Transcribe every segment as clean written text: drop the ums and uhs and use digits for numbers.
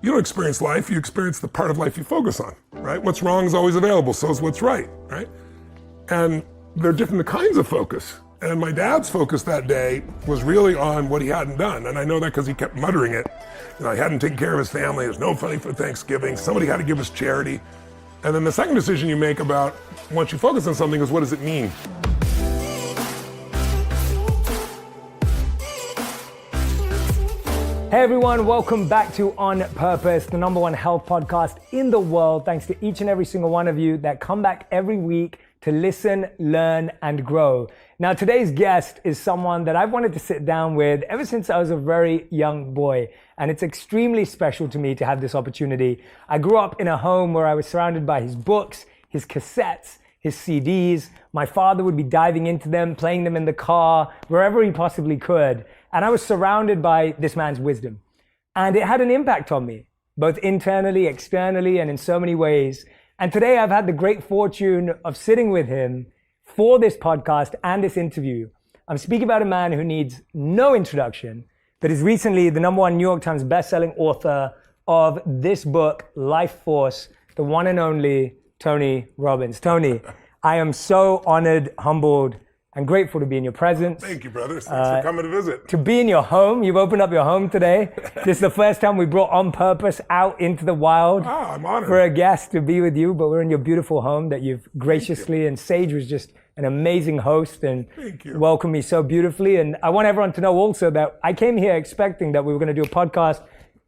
you don't experience life, you experience the part of life you focus on, right? What's wrong is always available, so is what's right, right? And there are different kinds of focus. And my dad's focus that day was really on what he hadn't done. And I know that because he kept muttering it. You know, he hadn't taken care of his family, there's no money for Thanksgiving, somebody had to give us charity. And then the second decision you make about once you focus on something is what does it mean? Hey everyone, welcome back to On Purpose, the #1 health podcast in the world. Thanks to each and every single one of you that come back every week to listen, learn, and grow. Now today's guest is someone that I've wanted to sit down with ever since I was a very young boy. And it's extremely special to me to have this opportunity. I grew up in a home where I was surrounded by his books, his cassettes, his CDs. My father would be diving into them, playing them in the car, wherever he possibly could. And I was surrounded by this man's wisdom. And it had an impact on me, both internally, externally, and in so many ways. And today I've had the great fortune of sitting with him for this podcast and this interview. I'm speaking about a man who needs no introduction, but is recently the #1 New York Times bestselling author of this book, Life Force, the one and only Tony Robbins. Tony, I am so honored, humbled, and grateful to be in your presence. Thank you, brothers. Thanks for coming to visit. To be in your home. You've opened up your home today. This is the first time we brought On Purpose out into the wild. I'm honored. For a guest to be with you, but we're in your beautiful home that you've graciously, and Sage was just an amazing host and welcomed me so beautifully. And I want everyone to know also that I came here expecting that we were going to do a podcast.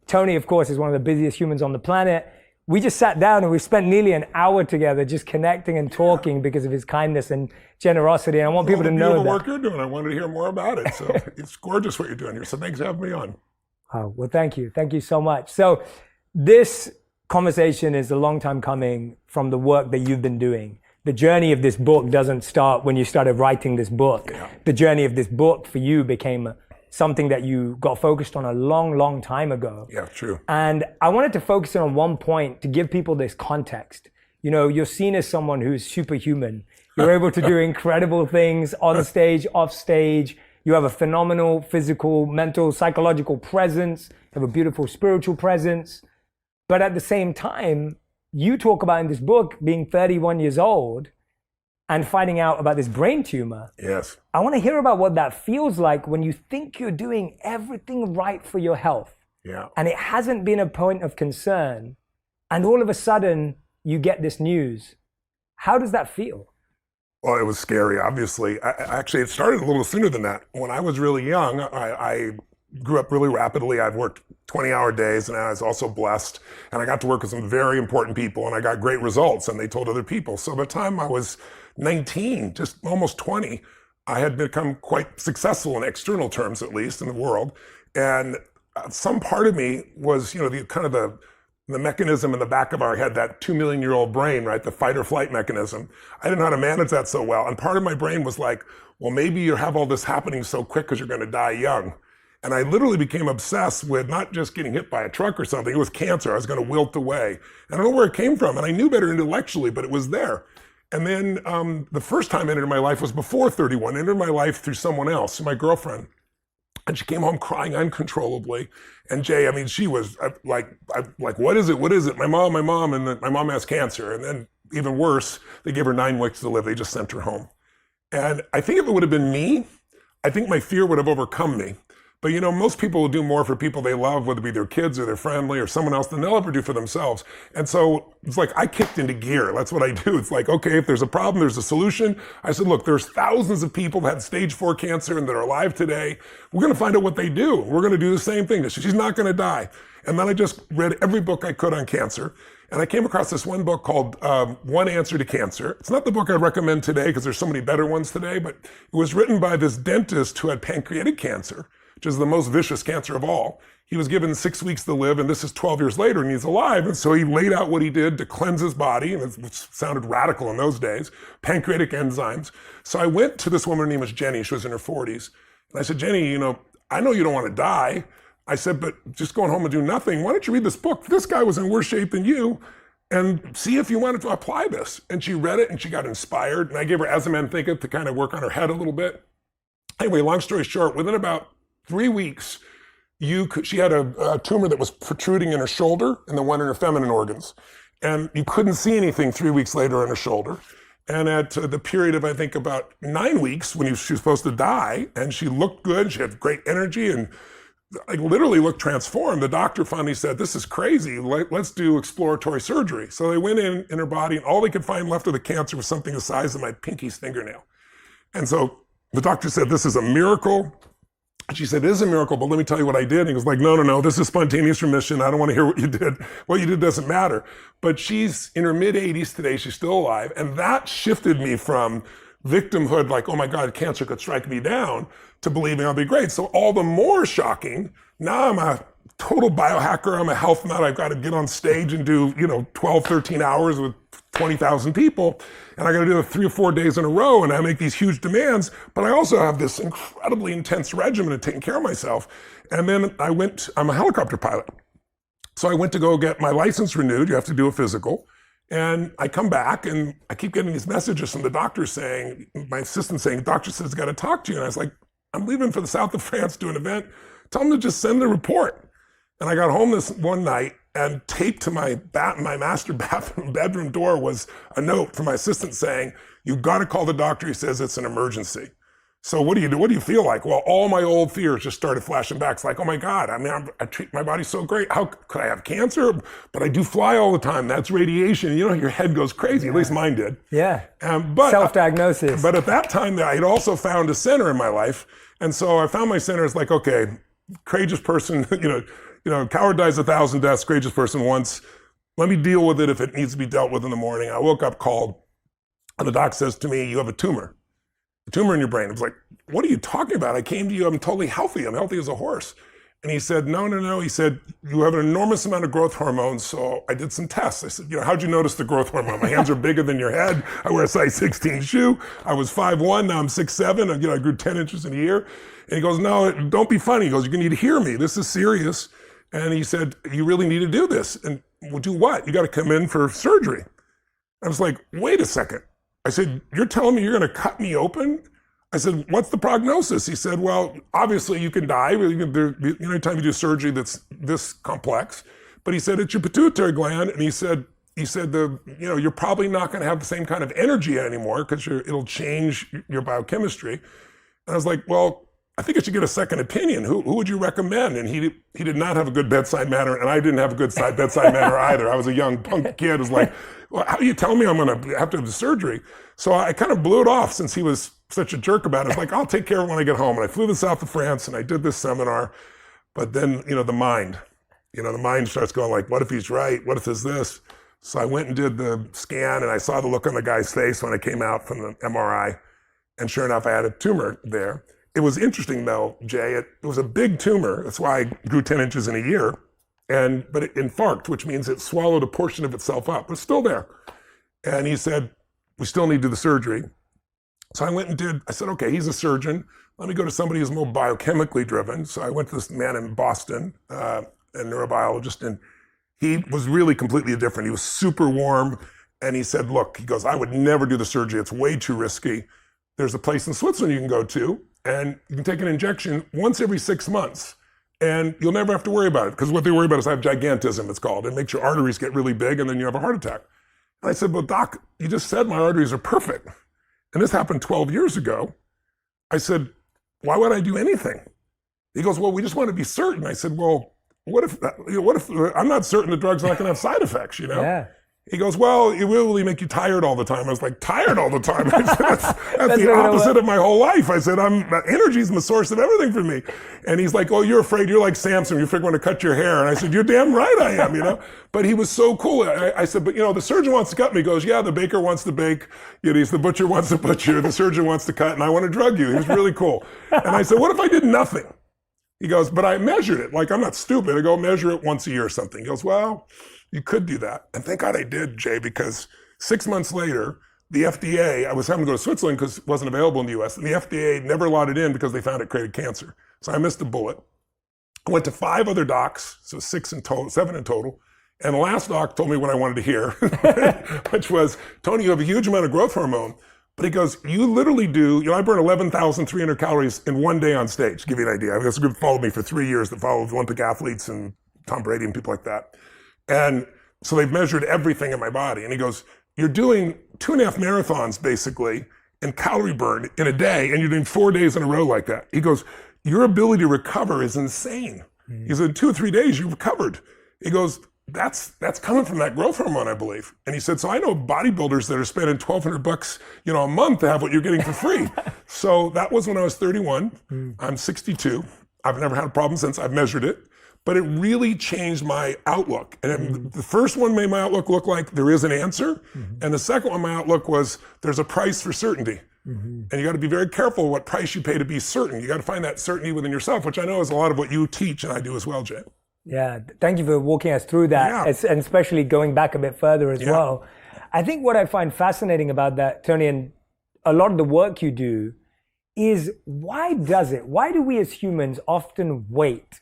Tony, of course, is one of the busiest humans on the planet. We just sat down and we spent nearly an hour together just connecting and talking because of his kindness and generosity. And I want people to know that. The work you're doing, I wanted to hear more about it. So it's gorgeous what you're doing here. So thanks for having me on. Oh, well, thank you. Thank you so much. So this conversation is a long time coming from the work that you've been doing. The journey of this book doesn't start when you started writing this book. Yeah. The journey of this book for you became something that you got focused on a long, long time ago. Yeah, true. And I wanted to focus on one point to give people this context. You know, you're seen as someone who's superhuman. You're able to do incredible things on stage, off stage. You have a phenomenal physical, mental, psychological presence. You have a beautiful spiritual presence. But at the same time, you talk about in this book being 31 years old and finding out about this brain tumor. Yes. I want to hear about what that feels like when you think you're doing everything right for your health. Yeah. And it hasn't been a point of concern. And all of a sudden, you get this news. How does that feel? Well, it was scary, obviously. Actually, it started a little sooner than that. When I was really young, I grew up really rapidly. I've worked 20-hour days, and I was also blessed. And I got to work with some very important people, and I got great results, and they told other people. So by the time I was 19, just almost 20, I had become quite successful in external terms, at least, in the world. And some part of me was, you know, the mechanism in the back of our head, that 2 million-year-old brain, right? The fight or flight mechanism. I didn't know how to manage that so well. And part of my brain was like, well, maybe you have all this happening so quick because you're going to die young. And I literally became obsessed with not just getting hit by a truck or something. It was cancer. I was going to wilt away. And I don't know where it came from. And I knew better intellectually, but it was there. And then the first time it entered my life was before 31. It entered my life through someone else, my girlfriend. And she came home crying uncontrollably. And Jay, I mean, she was like, what is it? What is it? My mom. And then my mom has cancer. And then even worse, they gave her 9 weeks to live. They just sent her home. And I think if it would have been me, I think my fear would have overcome me. But you know, most people will do more for people they love, whether it be their kids or their family or someone else, than they'll ever do for themselves. And so it's like I kicked into gear. That's what I do. It's like, okay, if there's a problem, there's a solution. I said, look, there's thousands of people that had stage 4 cancer and that are alive today. We're going to find out what they do. We're going to do the same thing. She's not going to die. And then I just read every book I could on cancer. And I came across this one book called One Answer to Cancer. It's not the book I'd recommend today because there's so many better ones today, but it was written by this dentist who had pancreatic cancer, which is the most vicious cancer of all. He was given 6 weeks to live, and this is 12 years later, and he's alive. And so he laid out what he did to cleanse his body, and it sounded radical in those days, pancreatic enzymes. So I went to this woman, her name was Jenny. She was in her 40s. And I said, Jenny, you know I know you don't want to die. I said, but just going home and do nothing, why don't you read this book? This guy was in worse shape than you, and see if you wanted to apply this. And she read it, and she got inspired. And I gave her As a Man Thinketh to kind of work on her head a little bit. Anyway, long story short, within about 3 weeks, she had a tumor that was protruding in her shoulder and then went in her feminine organs. And you couldn't see anything 3 weeks later on her shoulder. And at the period of, I think, about 9 weeks when she was supposed to die, and she looked good, she had great energy, and like literally looked transformed. The doctor finally said, this is crazy, let's do exploratory surgery. So they went in her body, and all they could find left of the cancer was something the size of my pinky's fingernail. And so the doctor said, this is a miracle. She said, it is a miracle, but let me tell you what I did. And he was like, no, this is spontaneous remission. I don't want to hear what you did. What you did doesn't matter. But she's in her mid-80s today. She's still alive. And that shifted me from victimhood, like, oh my God, cancer could strike me down, to believing I'll be great. So all the more shocking, now I'm a total biohacker. I'm a health nut. I've got to get on stage and do, 12, 13 hours with 20,000 people. And I got to do it 3 or 4 days in a row. And I make these huge demands, but I also have this incredibly intense regimen of taking care of myself. And then I'm a helicopter pilot. So I went to go get my license renewed. You have to do a physical. And I come back and I keep getting these messages from the doctor saying, my assistant saying, doctor says, got to talk to you. And I was like, I'm leaving for the south of France to an event. Tell them to just send the report. And I got home this one night, and taped to my master bathroom bedroom door was a note from my assistant saying, you've got to call the doctor. He says it's an emergency. So what do you do? What do you feel like? Well, all my old fears just started flashing back. It's like, oh my God, I treat my body so great. How could I have cancer? But I do fly all the time. That's radiation. Your head goes crazy. Yeah. At least mine did. Yeah. But self-diagnosis. But at that time, I had also found a center in my life. And so I found my center. It's like, okay, courageous person, coward dies 1,000 deaths, courageous person once. Let me deal with it if it needs to be dealt with in the morning. I woke up, called, and the doc says to me, you have a tumor in your brain. I was like, what are you talking about? I came to you, I'm totally healthy. I'm healthy as a horse. And he said, no. He said, you have an enormous amount of growth hormone. So I did some tests. I said, how'd you notice the growth hormone? My hands are bigger than your head. I wear a size 16 shoe. I was 5'1", now I'm 6'7". I grew 10 inches in a year. And he goes, no, don't be funny. He goes, you're gonna need to hear me. This is serious. And he said, you really need to do this. And well, do what? You got to come in for surgery. I was like, wait a second. I said, you're telling me you're going to cut me open? I said, what's the prognosis? He said, well, obviously you can die. Anytime you do surgery that's this complex. But he said, it's your pituitary gland. And he said, you're probably not going to have the same kind of energy anymore because it'll change your biochemistry. And I was like, well, I think I should get a second opinion. Who would you recommend? And he did not have a good bedside manner, and I didn't have a good bedside manner either. I was a young punk kid who was like, well, how do you tell me I'm going to have to have the surgery? So I kind of blew it off since he was such a jerk about it. It's like, I'll take care of it when I get home. And I flew to the south of France, and I did this seminar. But then, the mind starts going like, what if he's right? What if there's this? So I went and did the scan, and I saw the look on the guy's face when I came out from the MRI. And sure enough, I had a tumor there. It was interesting though, Jay, it was a big tumor. That's why I grew 10 inches in a year. But it infarct, which means it swallowed a portion of itself up. It's still there. And he said, we still need to do the surgery. So I said, okay, he's a surgeon. Let me go to somebody who's more biochemically driven. So I went to this man in Boston, a neurobiologist, and he was really completely different. He was super warm. And he said, look, he goes, I would never do the surgery. It's way too risky. There's a place in Switzerland you can go to, and you can take an injection once every 6 months, and you'll never have to worry about it, because what they worry about is I have gigantism, it's called. It makes your arteries get really big, and then you have a heart attack. And I said, well, doc, you just said my arteries are perfect. And this happened 12 years ago. I said, why would I do anything? He goes, well, we just want to be certain. I said, well, what if I'm not certain the drug's not going to have side effects, Yeah. He goes, well, it will really make you tired all the time. I was like, tired all the time? I said, that's the opposite of my whole life. I said, energy is the source of everything for me. And he's like, oh, you're afraid. You're like Samson. You're afraid I'm going to cut your hair. And I said, you're damn right I am, But he was so cool. I said, but, the surgeon wants to cut me. He goes, yeah, the baker wants to bake. He's the butcher wants to butcher. The surgeon wants to cut, and I want to drug you. He was really cool. And I said, what if I did nothing? He goes, but I measured it. Like, I'm not stupid. I go measure it once a year or something. He goes, well, you could do that. And thank God I did, Jay, because 6 months later, the FDA, I was having to go to Switzerland because it wasn't available in the US, and the FDA never allowed it in because they found it created cancer. So I missed a bullet. I went to 5 other docs, so 7 in total. And the last doc told me what I wanted to hear, which was, Tony, you have a huge amount of growth hormone, But he goes, you literally do, I burn 11,300 calories in one day on stage, to give you an idea. I mean, this group followed me for 3 years that followed Olympic athletes and Tom Brady and people like that. And so they've measured everything in my body. And he goes, you're doing 2.5 marathons basically in calorie burn in a day, and you're doing 4 days in a row like that. He goes, your ability to recover is insane. He said, in 2 or 3 days, you recovered. He goes, that's coming from that growth hormone, I believe. And he said, so I know bodybuilders that are spending $1,200, a month to have what you're getting for free. So that was when I was 31. I'm 62. I've never had a problem since. I've measured it. But it really changed my outlook. And the first one made my outlook look like there is an answer. And the second one, my outlook was there's a price for certainty. And you got to be very careful what price you pay to be certain. You got to find that certainty within yourself, which I know is a lot of what you teach and I do as well, Jay. Yeah, thank you for walking us through that, and especially going back a bit further as well. I think what I find fascinating about that, Tony, and a lot of the work you do, is why do we as humans often wait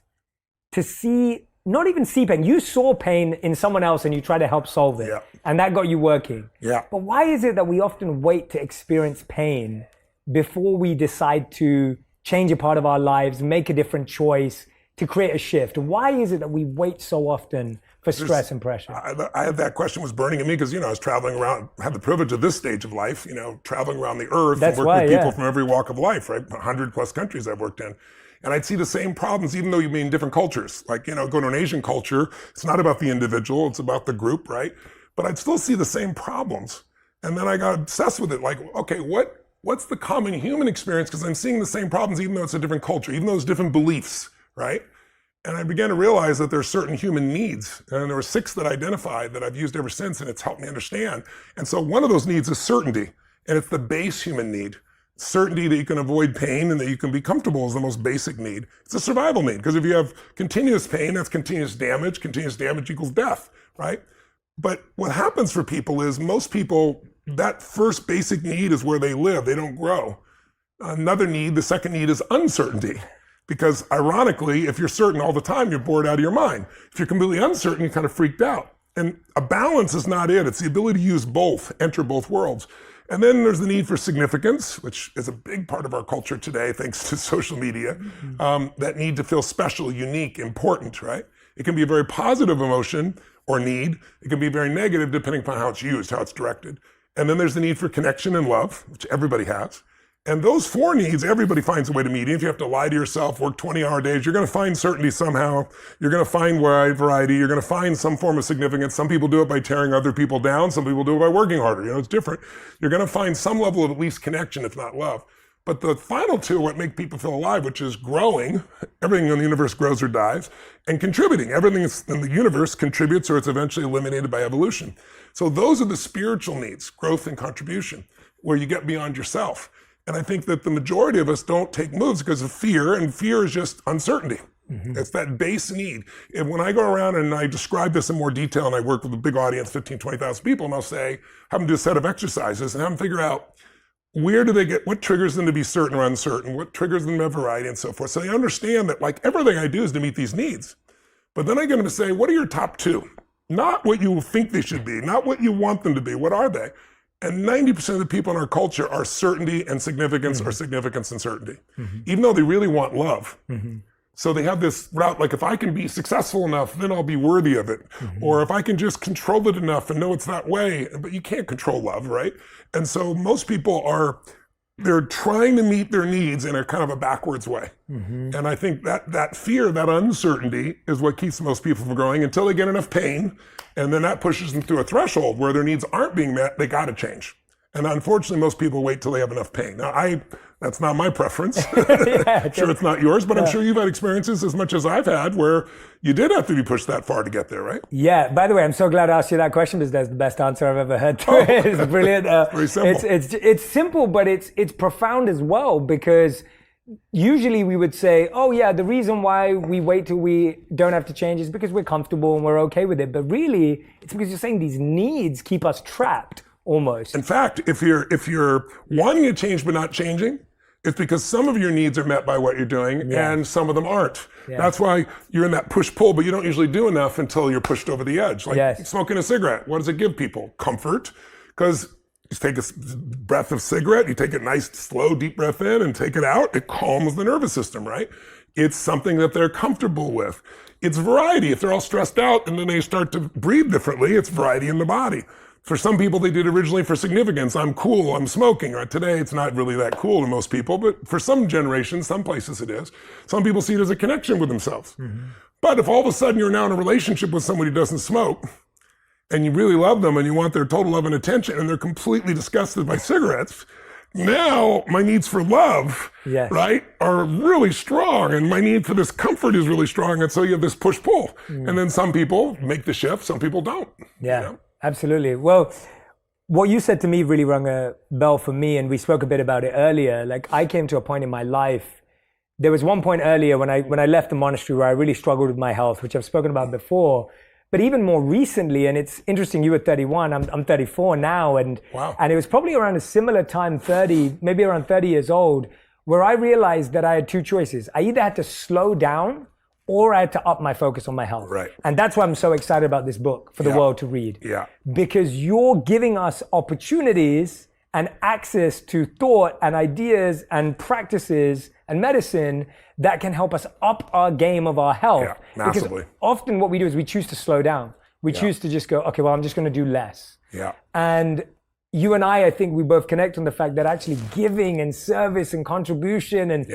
to see, not even see pain? You saw pain in someone else and you try to help solve it, and that got you working. But why is it that we often wait to experience pain before we decide to change a part of our lives, make a different choice, to create a shift? Why is it that we wait so often for stress and pressure? I had that question was burning in me because, I was traveling around, had the privilege of this stage of life, traveling around the earth and working with people from every walk of life, right? 100 plus countries I've worked in. And I'd see the same problems, even though you be in different cultures. Like, go to an Asian culture, it's not about the individual, it's about the group, right? But I'd still see the same problems. And then I got obsessed with it. Like, okay, what's the common human experience? Because I'm seeing the same problems, even though it's a different culture, even though it's different beliefs. Right? And I began to realize that there's certain human needs. And there were 6 that I identified that I've used ever since, and it's helped me understand. And so one of those needs is certainty. And it's the base human need. Certainty that you can avoid pain and that you can be comfortable is the most basic need. It's a survival need, because if you have continuous pain, that's continuous damage. Continuous damage equals death, right? But what happens for people is most people, that first basic need is where they live. They don't grow. Another need, the second need, is uncertainty. Because ironically, if you're certain all the time, you're bored out of your mind. If you're completely uncertain, you're kind of freaked out. And a balance is not it. It's the ability to use both, enter both worlds. And then there's the need for significance, which is a big part of our culture today, thanks to social media. That need to feel special, unique, important, right? It can be a very positive emotion or need. It can be very negative depending upon how it's used, how it's directed. And then there's the need for connection and love, which everybody has. And those 4 needs, everybody finds a way to meet. Even if you have to lie to yourself, work 20-hour days, you're going to find certainty somehow. You're going to find variety. You're going to find some form of significance. Some people do it by tearing other people down. Some people do it by working harder. It's different. You're going to find some level of at least connection, if not love. But the final 2 are what make people feel alive, which is growing. Everything in the universe grows or dies. And contributing. Everything in the universe contributes or it's eventually eliminated by evolution. So those are the spiritual needs, growth and contribution, where you get beyond yourself. And I think that the majority of us don't take moves because of fear, and fear is just uncertainty. It's that base need. And when I go around and I describe this in more detail, and I work with a big audience, 15, 20,000 people, and I'll say, have them do a set of exercises and have them figure out where do they get, what triggers them to be certain or uncertain, what triggers them to have variety and so forth. So they understand that like everything I do is to meet these needs. But then I get them to say, what are your top 2? Not what you think they should be, not what you want them to be, what are they? And 90% of the people in our culture are certainty and significance or significance and certainty, even though they really want love. So they have this route, like if I can be successful enough, then I'll be worthy of it. Or if I can just control it enough and know it's that way, but you can't control love, right? And so most people they're trying to meet their needs in a kind of a backwards way. And I think that fear, that uncertainty is what keeps most people from growing until they get enough pain. And then that pushes them through a threshold where their needs aren't being met, they gotta change. And unfortunately, most people wait till they have enough pain. Now, that's not my preference. Sure, it's not yours, but I'm sure you've had experiences as much as I've had where you did have to be pushed that far to get there, right? Yeah, by the way, I'm so glad I asked you that question because that's the best answer I've ever heard to it. It's brilliant. Very simple. It's simple, but it's profound as well, because usually we would say, oh yeah, the reason why we wait till we don't have to change is because we're comfortable and we're okay with it. But really, it's because you're saying these needs keep us trapped almost. In fact, if you're wanting to change but not changing, it's because some of your needs are met by what you're doing and some of them aren't. That's why you're in that push-pull, but you don't usually do enough until you're pushed over the edge. Like smoking a cigarette, what does it give people? Comfort. Because You take a breath of cigarette, you take a nice, slow, deep breath in and take it out. It calms the nervous system, right? It's something that they're comfortable with. It's variety. If they're all stressed out and then they start to breathe differently, it's variety in the body. For some people, they did originally for significance. I'm cool, I'm smoking. Right? Today, it's not really that cool to most people, but for some generations, some places it is. Some people see it as a connection with themselves. Mm-hmm. But if all of a sudden you're now in a relationship with somebody who doesn't smoke, and you really love them and you want their total love and attention and they're completely disgusted by cigarettes, now my needs for love, right, are really strong, and my need for this comfort is really strong, and so you have this push-pull. And then some people make the shift, some people don't. Yeah, you know? Absolutely. Well, what you said to me really rung a bell for me, and we spoke a bit about it earlier. Like, I came to a point in my life, there was one point earlier when I left the monastery where I really struggled with my health, which I've spoken about before. But even more recently, and it's interesting, you were 31, I'm 34 now, and it was probably around a similar time, maybe around 30 years old, where I realized that I had two choices. I either had to slow down or I had to up my focus on my health. Right. And that's why I'm so excited about this book for the world to read. Yeah. Because you're giving us opportunities and access to thought and ideas and practices and medicine that can help us up our game of our health. Yeah, massively. Because often what we do is we choose to slow down. We choose to just go, okay, well, I'm just going to do less. Yeah. And you and I think we both connect on the fact that actually giving and service and contribution and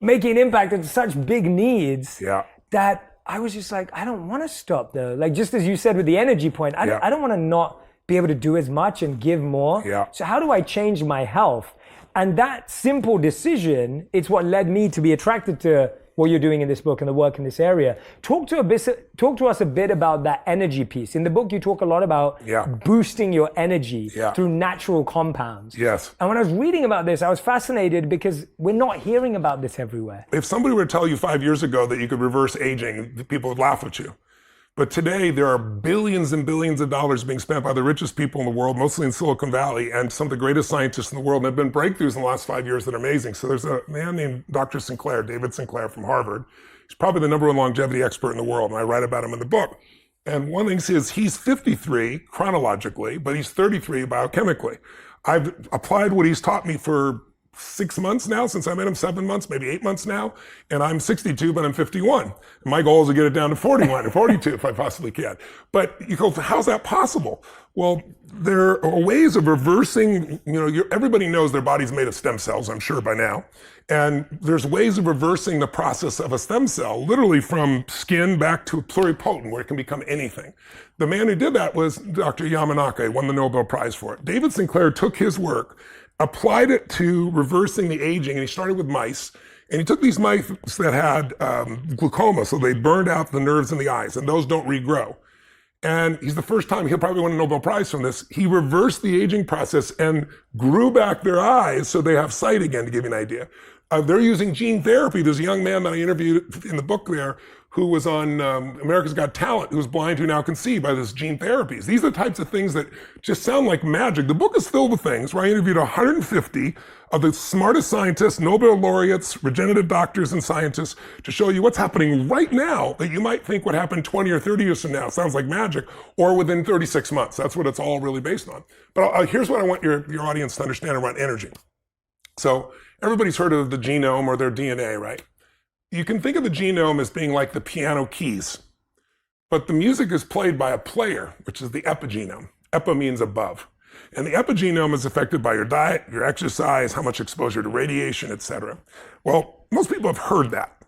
making an impact are such big needs that I was just like, I don't want to stop though. Like, just as you said with the energy point, I don't want to not be able to do as much and give more. Yeah. So how do I change my health? And that simple decision, it's what led me to be attracted to what you're doing in this book and the work in this area. Talk to us a bit about that energy piece. In the book, you talk a lot about boosting your energy through natural compounds. Yes. And when I was reading about this, I was fascinated because we're not hearing about this everywhere. If somebody were to tell you 5 years ago that you could reverse aging, people would laugh at you. But today, there are billions and billions of dollars being spent by the richest people in the world, mostly in Silicon Valley, and some of the greatest scientists in the world. And there have been breakthroughs in the last 5 years that are amazing. So there's a man named Dr. Sinclair, David Sinclair from Harvard. He's probably the #1 longevity expert in the world, and I write about him in the book. And one thing is he's 53 chronologically, but he's 33 biochemically. I've applied what he's taught me for 6 months now, since I met him, 7 months, maybe 8 months now. And I'm 62, but I'm 51. And my goal is to get it down to 41 or 42 if I possibly can. But you go, how's that possible? Well, there are ways of reversing, everybody knows their body's made of stem cells, I'm sure by now. And there's ways of reversing the process of a stem cell, literally from skin back to pluripotent, where it can become anything. The man who did that was Dr. Yamanaka, won the Nobel Prize for it. David Sinclair took his work, applied it to reversing the aging, and he started with mice. And he took these mice that had glaucoma, so they burned out the nerves in the eyes, and those don't regrow. And he's the first time, he'll probably win a Nobel Prize from this, he reversed the aging process and grew back their eyes so they have sight again, to give you an idea. They're using gene therapy. There's a young man that I interviewed in the book there who was on America's Got Talent, who was blind, who now can see by this gene therapies. These are the types of things that just sound like magic. The book is filled with things where I interviewed 150 of the smartest scientists, Nobel laureates, regenerative doctors and scientists, to show you what's happening right now that you might think would happen 20 or 30 years from now. It sounds like magic, or within 36 months. That's what it's all really based on. But here's what I want your audience to understand around energy. So everybody's heard of the genome or their DNA, right? You can think of the genome as being like the piano keys, but the music is played by a player, which is the epigenome. Epi means above. And the epigenome is affected by your diet, your exercise, how much exposure to radiation, etc. Well, most people have heard that.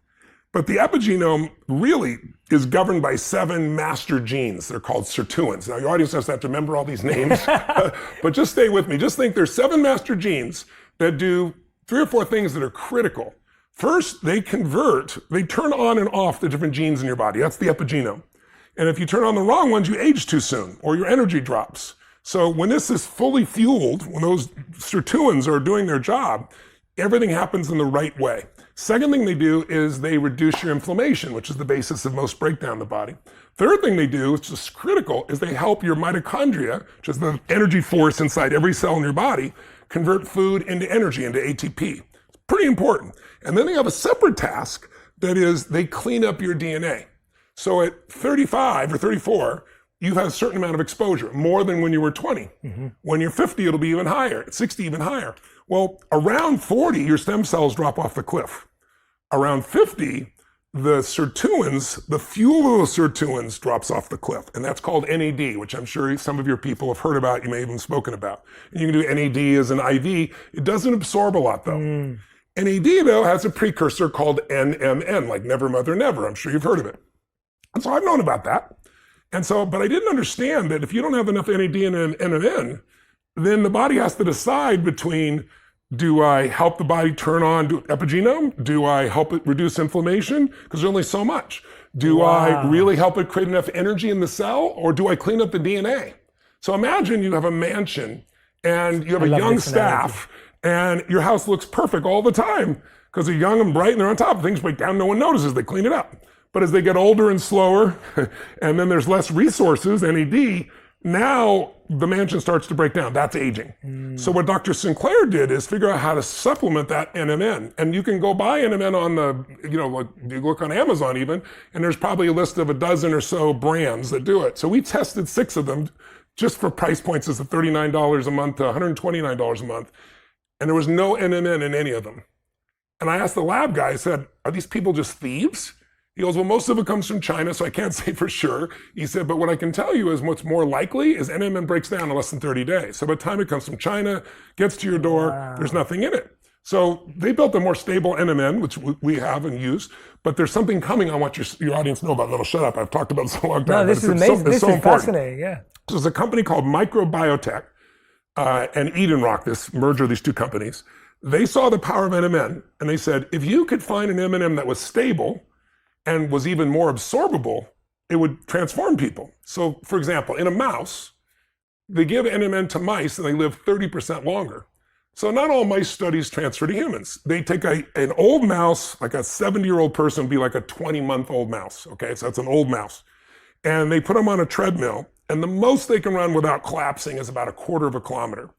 But the epigenome really is governed by 7 master genes. They're called sirtuins. Now, your audience doesn't have to remember all these names, but just stay with me. Just think there's 7 master genes that do 3 or 4 things that are critical. First, they turn on and off the different genes in your body. That's the epigenome. And if you turn on the wrong ones, you age too soon, or your energy drops. So when this is fully fueled, when those sirtuins are doing their job, everything happens in the right way. Second thing they do is they reduce your inflammation, which is the basis of most breakdown in the body. Third thing they do, which is critical, is they help your mitochondria, which is the energy force inside every cell in your body, convert food into energy, into ATP. It's pretty important. And then they have a separate task that is they clean up your DNA. So at 35 or 34, you've had a certain amount of exposure, more than when you were 20. When you're 50, it'll be even higher. At 60, even higher. Well, around 40, your stem cells drop off the cliff. Around 50, the sirtuins, the fuel of the sirtuins drops off the cliff. And that's called NAD, which I'm sure some of your people have heard about. You may have even spoken about. And you can do NAD as an IV. It doesn't absorb a lot, though. NAD, though, has a precursor called NMN, like never, mother, never. I'm sure you've heard of it. And so I've known about that. And so, but I didn't understand that if you don't have enough NAD and NMN, then the body has to decide between, do I help the body turn on epigenome? Do I help it reduce inflammation? Because there's only so much. Do I really help it create enough energy in the cell, or do I clean up the DNA? So imagine you have a mansion and you have a young staff and your house looks perfect all the time because they're young and bright and they're on top of things, break down, no one notices, they clean it up. But as they get older and slower, and then there's less resources, NAD, now the mansion starts to break down. That's aging. So what Dr. Sinclair did is figure out how to supplement that NMN. And you can go buy NMN on like you look on Amazon even, and there's probably a list of a dozen or so brands that do it. So we tested 6 of them just for price points as of $39 a month to $129 a month. And there was no NMN in any of them. And I asked the lab guy, I said, are these people just thieves? He goes, well, most of it comes from China, so I can't say for sure. He said, but what I can tell you is what's more likely is NMN breaks down in less than 30 days. So by the time it comes from China, gets to your door, there's nothing in it. So they built a more stable NMN, which we have and use, but there's something coming I want your audience to know about. That'll shut up. I've talked about this a long time. No, this is amazing. This is fascinating, yeah. So there's a company called Microbiotech and Eden Rock, this merger of these two companies. They saw the power of NMN, and they said, if you could find an M&M that was stable, and was even more absorbable, it would transform people. So for example, in a mouse, they give NMN to mice and they live 30% longer. So not all mice studies transfer to humans. They take an old mouse, like a 70-year-old person would be like a 20-month-old mouse, okay? So that's an old mouse. And they put them on a treadmill, and the most they can run without collapsing is about 1/4 kilometer.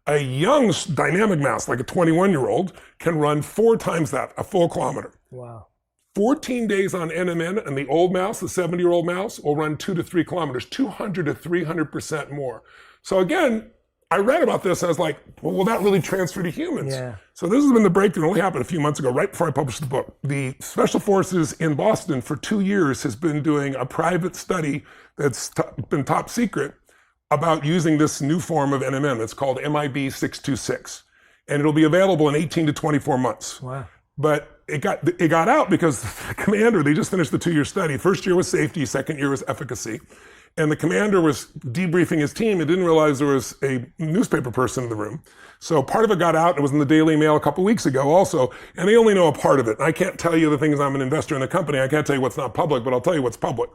A young dynamic mouse, like a 21-year-old, can run 4 times that, a full kilometer. Wow. 14 days on NMN, and the old mouse, the 70-year-old mouse, will run 2 to 3 kilometers, 200 to 300% more. So again, I read about this, and I was like, well, will that really transfer to humans? Yeah. So this has been the breakthrough. It only happened a few months ago, right before I published the book. The Special Forces in Boston for 2 years has been doing a private study that's been top secret about using this new form of NMN. It's called MIB 626. And it'll be available in 18 to 24 months. Wow. But it got out because the commander, they just finished the 2-year study. First year was safety, second year was efficacy. And the commander was debriefing his team and didn't realize there was a newspaper person in the room. So part of it got out. It was in the Daily Mail a couple weeks ago also. And they only know a part of it. And I can't tell you the things. I'm an investor in the company. I can't tell you what's not public, but I'll tell you what's public.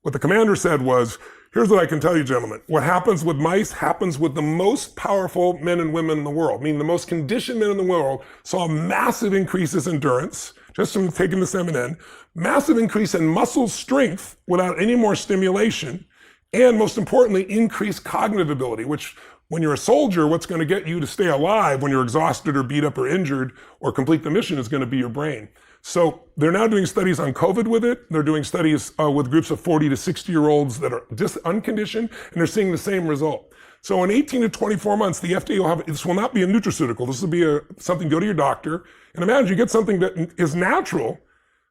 What the commander said was, here's what I can tell you, gentlemen. What happens with mice happens with the most powerful men and women in the world, meaning the most conditioned men in the world saw massive increases in endurance, just from taking this M&N, massive increase in muscle strength without any more stimulation, and most importantly, increased cognitive ability, which when you're a soldier, what's going to get you to stay alive when you're exhausted or beat up or injured or complete the mission is going to be your brain. So they're now doing studies on COVID with it. They're doing studies with groups of 40 to 60-year-olds that are just unconditioned, and they're seeing the same result. So in 18 to 24 months, the FDA will have, this will not be a nutraceutical. This will be something, go to your doctor, and imagine you get something that is natural,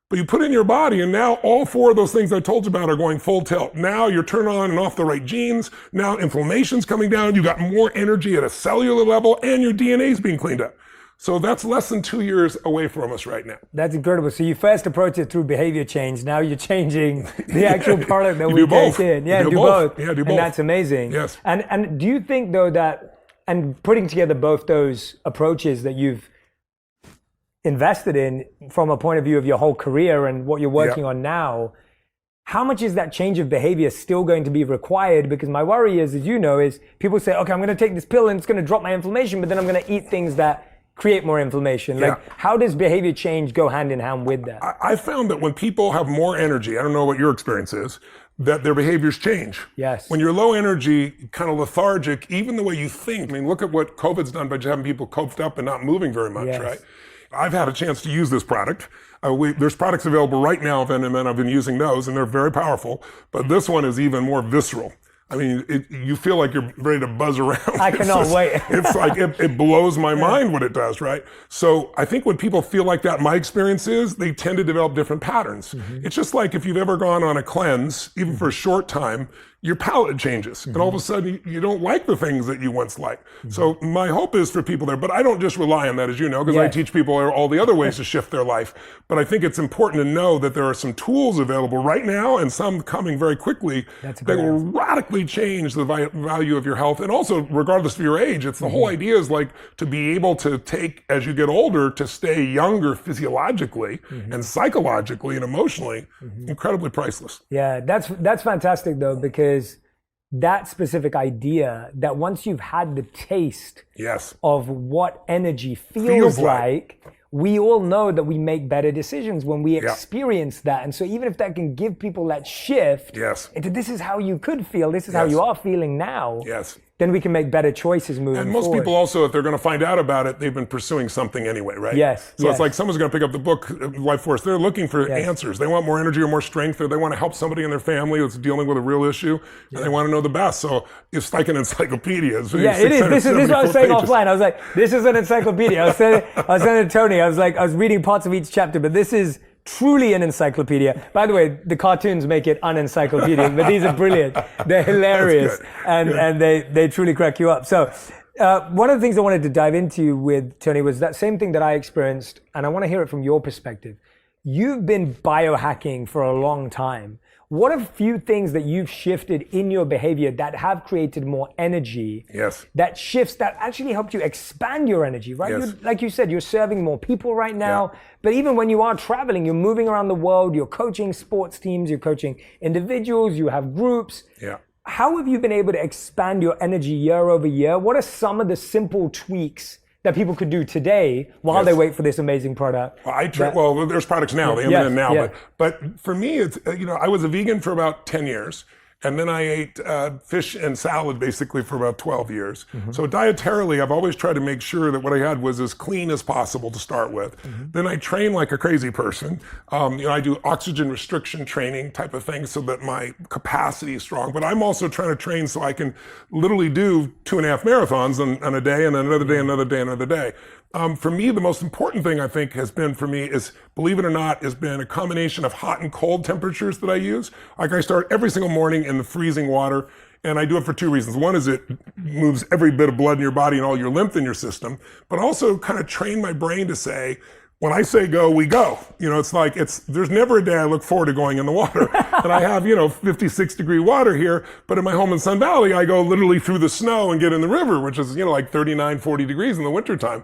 but you put it in your body, and now all 4 of those things I told you about are going full tilt. Now you're turning on and off the right genes. Now inflammation's coming down. You got more energy at a cellular level, and your DNA is being cleaned up. So that's less than 2 years away from us right now. That's incredible. So you first approached it through behavior change. Now you're changing the actual product that we take in. Yeah, do both. Yeah, do both. And that's amazing. Yes. And do you think though that, and putting together both those approaches that you've invested in from a point of view of your whole career and what you're working on now, how much is that change of behavior still going to be required? Because my worry is, as you know, is people say, okay, I'm going to take this pill and it's going to drop my inflammation, but then I'm going to eat things that create more inflammation. Like, how does behavior change go hand in hand with that? I found that when people have more energy, I don't know what your experience is, that their behaviors change. Yes. When you're low energy, kind of lethargic, even the way you think, I mean, look at what COVID's done by just having people coped up and not moving very much, right? I've had a chance to use this product. There's products available right now of NMN. I've been using those, and they're very powerful. But this one is even more visceral. I mean, you feel like you're ready to buzz around. I cannot wait. It's like, it blows my mind what it does, right? So I think when people feel like that, my experience is they tend to develop different patterns. It's just like if you've ever gone on a cleanse, even for a short time, your palate changes. And all of a sudden you don't like the things that you once liked. So my hope is for people there, but I don't just rely on that, as you know, because I teach people all the other ways to shift their life. But I think it's important to know that there are some tools available right now and some coming very quickly that will radically change the value of your health. And also, regardless of your age, it's the whole idea is like to be able to take, as you get older, to stay younger physiologically and psychologically and emotionally, incredibly priceless. Yeah, that's fantastic though, because that specific idea that once you've had the taste of what energy feels like, we all know that we make better decisions when we experience that. And so even if that can give people that shift into this is how you could feel, this is how you are feeling now, then we can make better choices moving forward. And most people also, if they're going to find out about it, they've been pursuing something anyway, right? So it's like someone's going to pick up the book, Life Force. They're looking for answers. They want more energy or more strength, or they want to help somebody in their family who's dealing with a real issue, and they want to know the best. So it's like an encyclopedia. It's it is. This is what I was saying offline. I was like, this is an encyclopedia. I was saying to Tony, I was reading parts of each chapter, but this is truly an encyclopedia. By the way, the cartoons make it unencyclopedic, but these are brilliant. They're hilarious, and they truly crack you up. So one of the things I wanted to dive into with Tony was that same thing that I experienced, and I want to hear it from your perspective. You've been biohacking for a long time. What are a few things that you've shifted in your behavior that have created more energy? That shifts that actually helped you expand your energy, right? Like you said, you're serving more people right now. But even when you are traveling, you're moving around the world, you're coaching sports teams, you're coaching individuals, you have groups. How have you been able to expand your energy year over year? What are some of the simple tweaks that people could do today while they wait for this amazing product? Well, there's products now, they have them now. But for me, it's, I was a vegan for about 10 years. And then I ate fish and salad basically for about 12 years. So dietarily, I've always tried to make sure that what I had was as clean as possible to start with. Then I train like a crazy person. I do oxygen restriction training type of thing so that my capacity is strong. But I'm also trying to train so I can literally do 2.5 marathons on a day, and then another day, another day, another day. For me, the most important thing I think has been for me is, believe it or not, has been a combination of hot and cold temperatures that I use. Like I start every single morning in the freezing water, and I do it for 2 reasons. One is it moves every bit of blood in your body and all your lymph in your system, but also kind of train my brain to say, when I say go, we go. It's like, there's never a day I look forward to going in the water. And I have, 56 degree water here, but in my home in Sun Valley, I go literally through the snow and get in the river, which is, like 39, 40 degrees in the wintertime.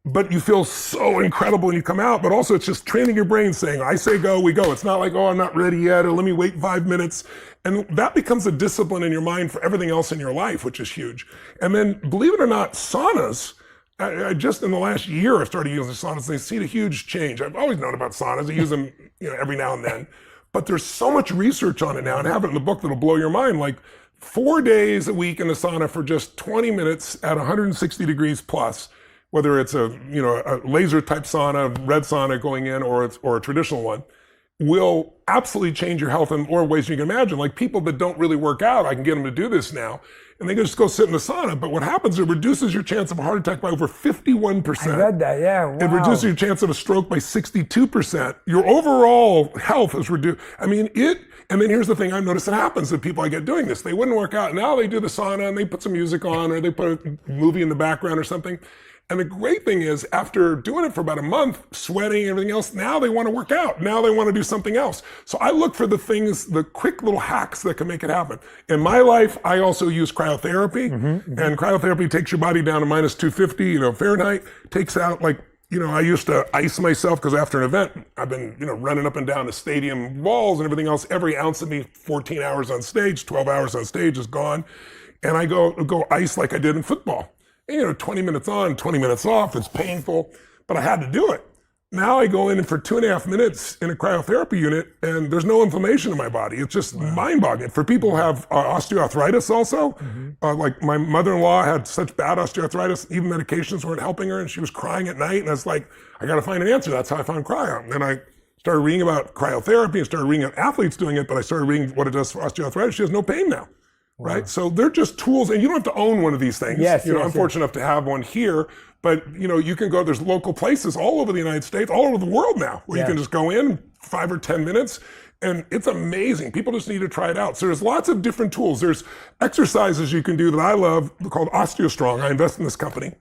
But you feel so incredible when you come out, but also it's just training your brain saying, I say go, we go. It's not like, oh, I'm not ready yet, or let me wait 5 minutes. And that becomes a discipline in your mind for everything else in your life, which is huge. And then, believe it or not, saunas, I just in the last year, I've started using saunas. They see a huge change. I've always known about saunas. I use them, every now and then. But there's so much research on it now, and I have it in the book that'll blow your mind. Like 4 days a week in the sauna for just 20 minutes at 160 degrees plus, whether it's a laser type sauna, red sauna going in, or a traditional one, will absolutely change your health in more ways than you can imagine. Like people that don't really work out, I can get them to do this now. And they can just go sit in the sauna. But what happens, it reduces your chance of a heart attack by over 51%. I read that, yeah. Wow. It reduces your chance of a stroke by 62%. Your overall health is reduced. And then here's the thing I've noticed that happens to people I get doing this. They wouldn't work out. Now they do the sauna and they put some music on, or they put a movie in the background or something. And the great thing is, after doing it for about a month, sweating and everything else, now they want to work out. Now they want to do something else. So I look for the things, the quick little hacks that can make it happen. In my life, I also use cryotherapy. And cryotherapy takes your body down to minus 250, Fahrenheit. Takes out I used to ice myself because after an event, I've been, running up and down the stadium walls and everything else. Every ounce of me, 14 hours on stage, 12 hours on stage is gone. And I go ice like I did in football. 20 minutes on, 20 minutes off. It's painful, but I had to do it. Now I go in for 2.5 minutes in a cryotherapy unit and there's no inflammation in my body. It's just mind-boggling. For people who have osteoarthritis also, like my mother-in-law had such bad osteoarthritis, even medications weren't helping her and she was crying at night. And I was like, I got to find an answer. That's how I found cryo. And I started reading about cryotherapy and started reading about athletes doing it, but I started reading what it does for osteoarthritis. She has no pain now. Right? So they're just tools, and you don't have to own one of these things. I'm fortunate enough to have one here, but you can go, there's local places all over the United States, all over the world now, where you can just go in 5 or 10 minutes, and it's amazing. People just need to try it out. So there's lots of different tools. There's exercises you can do that I love called OsteoStrong. I invest in this company.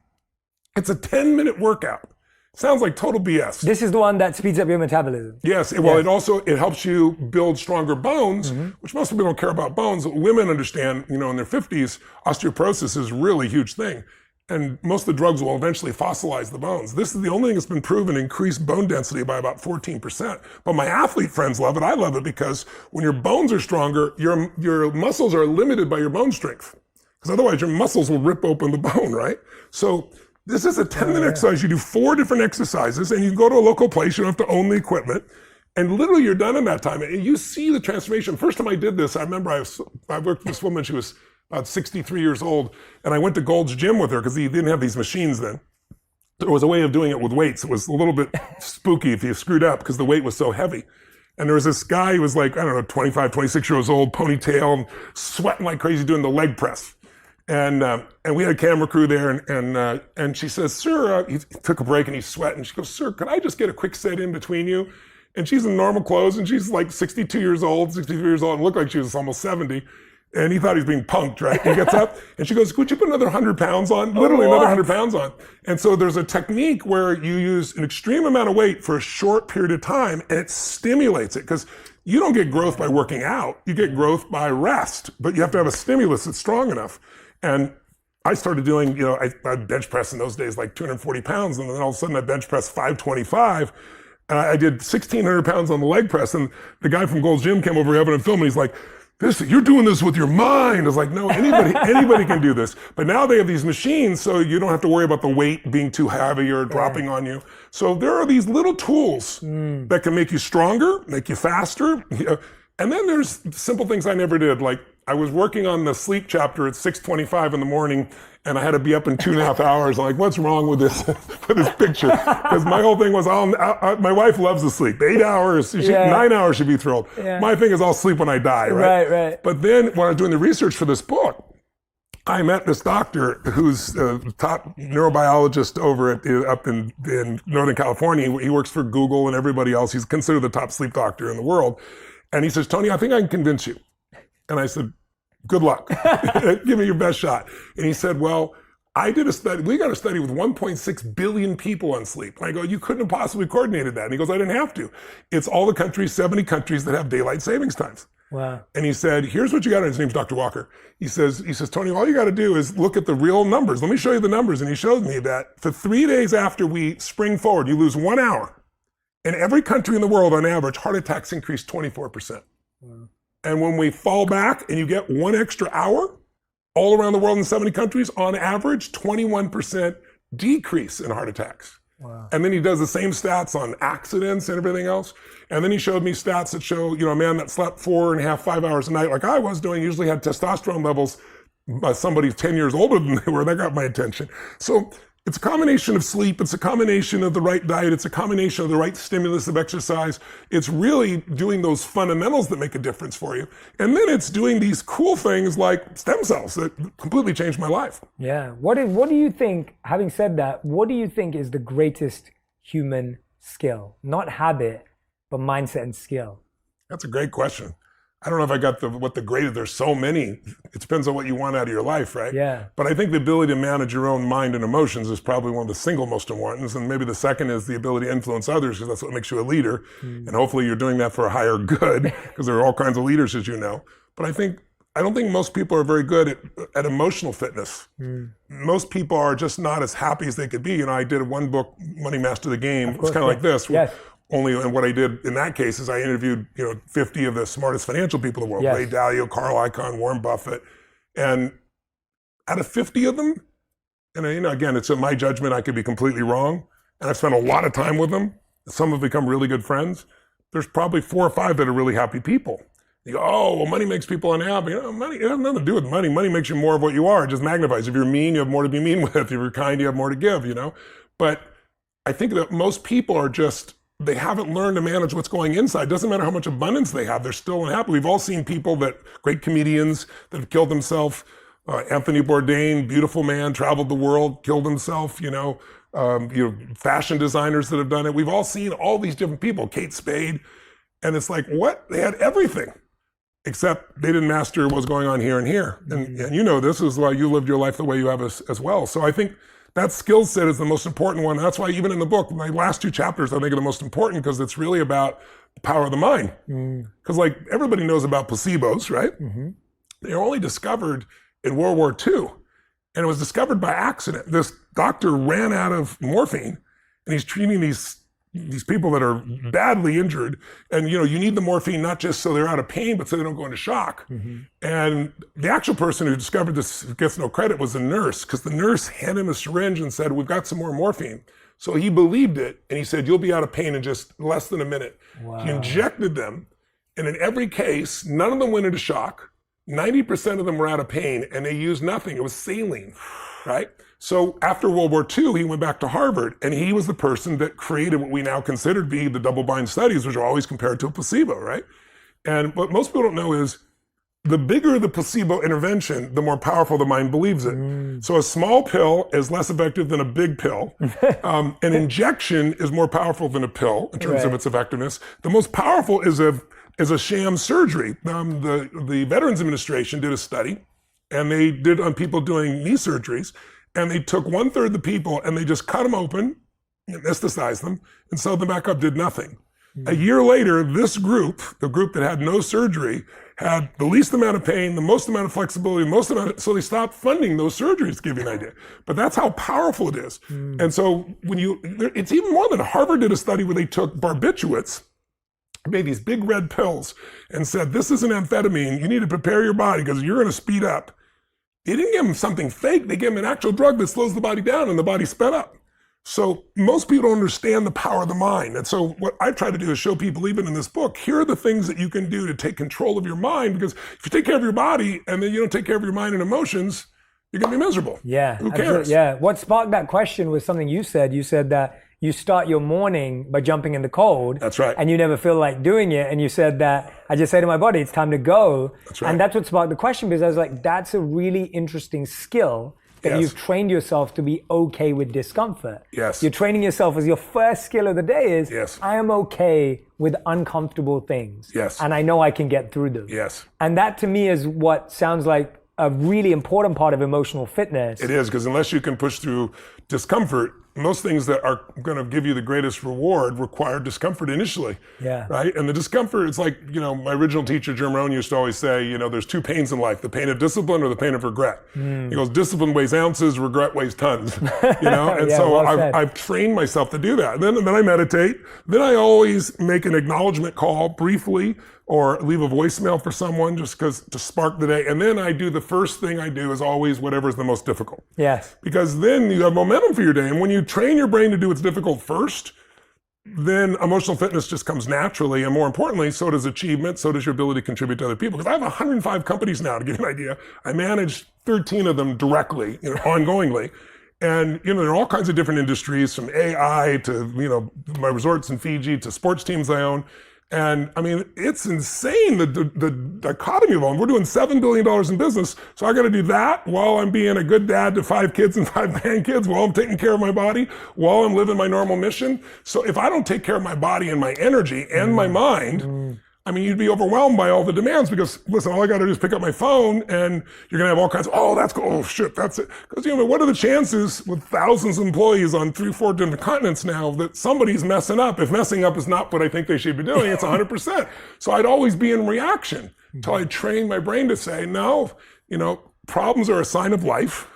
It's a 10-minute workout. Sounds like total BS. This is the one that speeds up your metabolism. Yes, well, it helps you build stronger bones, which most people don't care about bones. Women understand, in their 50s, osteoporosis is really a huge thing. And most of the drugs will eventually fossilize the bones. This is the only thing that's been proven to increase bone density by about 14%. But my athlete friends love it. I love it because when your bones are stronger, your muscles are limited by your bone strength. Because otherwise your muscles will rip open the bone, right? So this is a 10-minute exercise. You do 4 different exercises and you go to a local place. You don't have to own the equipment. And literally you're done in that time. And you see the transformation. First time I did this, I remember I worked with this woman. She was about 63 years old. And I went to Gold's Gym with her because he didn't have these machines then. There was a way of doing it with weights. It was a little bit spooky if you screwed up because the weight was so heavy. And there was this guy who was like, 25, 26 years old, ponytail, and sweating like crazy doing the leg press. And we had a camera crew there, and she says, sir, he took a break and he's sweating. She goes, sir, could I just get a quick set in between you? And she's in normal clothes, and she's like 63 years old, and looked like she was almost 70. And he thought he was being punked, right? He gets up, and she goes, could you put another 100 pounds on? Literally another 100 pounds on. And so there's a technique where you use an extreme amount of weight for a short period of time, and it stimulates it. Because you don't get growth by working out. You get growth by rest. But you have to have a stimulus that's strong enough. And I started doing, I bench press in those days like 240 pounds, and then all of a sudden I bench press 525. And I did 1,600 pounds on the leg press, and the guy from Gold's Gym came over having a film, and he's like, you're doing this with your mind. I was like, no, anybody can do this. But now they have these machines, so you don't have to worry about the weight being too heavy or dropping on you. So there are these little tools that can make you stronger, make you faster. And then there's simple things I never did. Like I was working on the sleep chapter at 6:25 in the morning, and I had to be up in 2.5 hours. I'm like, what's wrong with this picture? Because my whole thing was, my wife loves to sleep. 8 hours, 9 hours she'd be thrilled. Yeah. My thing is I'll sleep when I die, right? Right. But then when I was doing the research for this book, I met this doctor who's the top neurobiologist over up in Northern California. He works for Google and everybody else. He's considered the top sleep doctor in the world. And he says, Tony, I think I can convince you. And I said, good luck. Give me your best shot. And he said, well, I did a study. We got a study with 1.6 billion people on sleep. And I go, you couldn't have possibly coordinated that. And he goes, I didn't have to. It's all the countries, 70 countries that have daylight savings times. Wow. And he said, here's what you got. His name's Dr. Walker. He says, Tony, all you got to do is look at the real numbers. Let me show you the numbers. And he showed me that for 3 days after we spring forward, you lose 1 hour. In every country in the world, on average, heart attacks increase 24%. Wow. And when we fall back and you get 1 extra hour, all around the world in 70 countries, on average, 21% decrease in heart attacks. Wow. And then he does the same stats on accidents and everything else. And then he showed me stats that show, a man that slept 4.5, 5 hours a night like I was doing usually had testosterone levels somebody 10 years older than they were. That got my attention. So it's a combination of sleep. It's a combination of the right diet. It's a combination of the right stimulus of exercise. It's really doing those fundamentals that make a difference for you. And then it's doing these cool things like stem cells that completely changed my life. Yeah. What do you think, having said that, what do you think is the greatest human skill? Not habit, but mindset and skill. That's a great question. I don't know if I got what the greatest, there's so many. It depends on what you want out of your life, right? Yeah. But I think the ability to manage your own mind and emotions is probably one of the single most important. And maybe the second is the ability to influence others, because that's what makes you a leader. And hopefully you're doing that for a higher good, because there are all kinds of leaders, as you know. But I don't think most people are very good at emotional fitness. Most people are just not as happy as they could be. I did one book, Money Master the Game. It was kind of like this. Yes. Only, and what I did in that case is I interviewed, 50 of the smartest financial people in the world, yes. Ray Dalio, Carl Icahn, Warren Buffett. And out of 50 of them, and again, it's in my judgment, I could be completely wrong. And I spent a lot of time with them. some have become really good friends. There's probably 4 or 5 that are really happy people. You go, oh, well, money makes people unhappy. Money, it has nothing to do with money. Money makes you more of what you are. It just magnifies. If you're mean, you have more to be mean with. If you're kind, you have more to give, But I think that most people are just, they haven't learned to manage what's going inside. It doesn't matter how much abundance they have, they're still unhappy. We've all seen people great comedians that have killed themselves. Anthony Bourdain, beautiful man, traveled the world, killed himself, fashion designers that have done it. We've all seen all these different people, Kate Spade. And it's like, what? They had everything, except they didn't master what was going on here and here. And this is why you lived your life the way you have as well. So I think that skill set is the most important one. That's why even in the book, my last 2 chapters, I think are the most important because it's really about the power of the mind. Because everybody knows about placebos, right? They were only discovered in World War II. And it was discovered by accident. This doctor ran out of morphine and he's treating these people that are badly injured. And you need the morphine not just so they're out of pain, but so they don't go into shock. And the actual person who discovered this, who gets no credit, was the nurse, because the nurse handed him a syringe and said, we've got some more morphine. So he believed it and he said, you'll be out of pain in just less than a minute. Wow. He injected them, and in every case, none of them went into shock. 90% of them were out of pain, and they used nothing. It was saline, right? So after World War II, he went back to Harvard, and he was the person that created what we now consider to be the double-blind studies, which are always compared to a placebo, right? And what most people don't know is the bigger the placebo intervention, the more powerful the mind believes it. So a small pill is less effective than a big pill. An injection is more powerful than a pill in terms of its effectiveness. The most powerful is a sham surgery. The Veterans Administration did a study, and they did on people doing knee surgeries, and they took 1/3 of the people and they just cut them open, anesthetized them, and sewed them back up, did nothing. A year later, this group, the group that had no surgery, had the least amount of pain, the most amount of flexibility, so they stopped funding those surgeries, to give you an idea. But that's how powerful it is. And so it's even more than Harvard did a study where they took barbiturates, made these big red pills, and said, this is an amphetamine, you need to prepare your body because you're gonna speed up. They didn't give them something fake, they gave them an actual drug that slows the body down and the body sped up. So most people don't understand the power of the mind. And so what I try to do is show people, even in this book, here are the things that you can do to take control of your mind, because if you take care of your body and then you don't take care of your mind and emotions, you're gonna be miserable. Yeah. Who cares? Yeah. What sparked that question was something you said. You said that you start your morning by jumping in the cold. That's right. And you never feel like doing it. And you said that, I just say to my body, it's time to go. That's right. And that's what sparked the question, because I was like, that's a really interesting skill that you've trained yourself to be okay with discomfort. Yes. You're training yourself as your first skill of the day is, I am okay with uncomfortable things. Yes. And I know I can get through them. Yes. And that to me is what sounds like a really important part of emotional fitness. It is, because unless you can push through discomfort, most things that are going to give you the greatest reward require discomfort initially. Yeah. Right? And the discomfort, it's like, my original teacher, Jim Rohn, used to always say, there's 2 pains in life, the pain of discipline or the pain of regret. He goes, discipline weighs ounces, regret weighs tons. And so I've trained myself to do that. And then I meditate. Then I always make an acknowledgement call briefly, or leave a voicemail for someone just because to spark the day. And then the first thing I do is always whatever is the most difficult. Yes. Because then you have momentum for your day. And when you train your brain to do what's difficult first, then emotional fitness just comes naturally. And more importantly, so does achievement, so does your ability to contribute to other people. Because I have 105 companies now, to give you an idea. I manage 13 of them directly, ongoingly. And, there are all kinds of different industries, from AI to, my resorts in Fiji to sports teams I own. And I mean, it's insane, the dichotomy of them. We're doing $7 billion in business. So I got to do that while I'm being a good dad to 5 kids and 5 grandkids, while I'm taking care of my body, while I'm living my normal mission. So if I don't take care of my body and my energy and my mind, I mean, you'd be overwhelmed by all the demands, because listen, all I got to do is pick up my phone and you're going to have all kinds of, oh, that's cool. Oh shit, that's it. Because, what are the chances with thousands of employees on 3-4 different continents now that somebody's messing up? If messing up is not what I think they should be doing, it's 100%. So I'd always be in reaction until I trained my brain to say, no, problems are a sign of life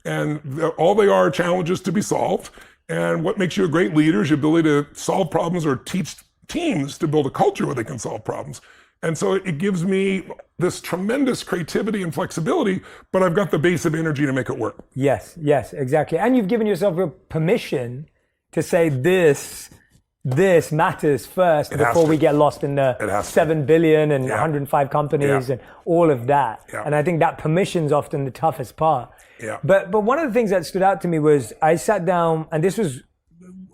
and all they are challenges to be solved. And what makes you a great leader is your ability to solve problems or teach teams to build a culture where they can solve problems. And so it gives me this tremendous creativity and flexibility, but I've got the base of energy to make it work. Yes, exactly. And you've given yourself a permission to say this this matters first before we get lost in the 7 billion and 105 companies and all of that. Yeah. And I think that permission's often the toughest part. Yeah. But one of the things that stood out to me was I sat down, and this was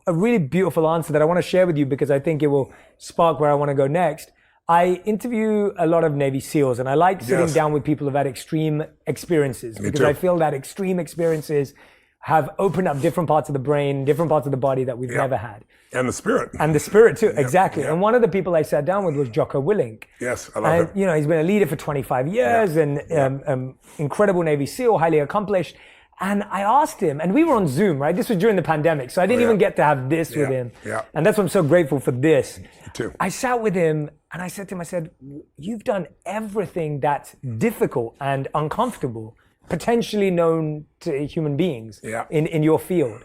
a really beautiful answer that I want to share with you because I think it will spark where I want to go next. I interview a lot of Navy SEALs, and I like sitting down with people who've had extreme experiences because I feel that extreme experiences have opened up different parts of the brain, different parts of the body that we've never had. And the spirit. And the spirit too, exactly. And one of the people I sat down with was Jocko Willink. Yes, I love him. You know, he's been a leader for 25 years and incredible Navy SEAL, highly accomplished. And I asked him, and we were on Zoom, right? This was during the pandemic, so I didn't even get to have this with him. Yeah. And that's why I'm so grateful for this. Me too. I sat with him and I said to him, I said, you've done everything that's difficult and uncomfortable, potentially known to human beings in your field.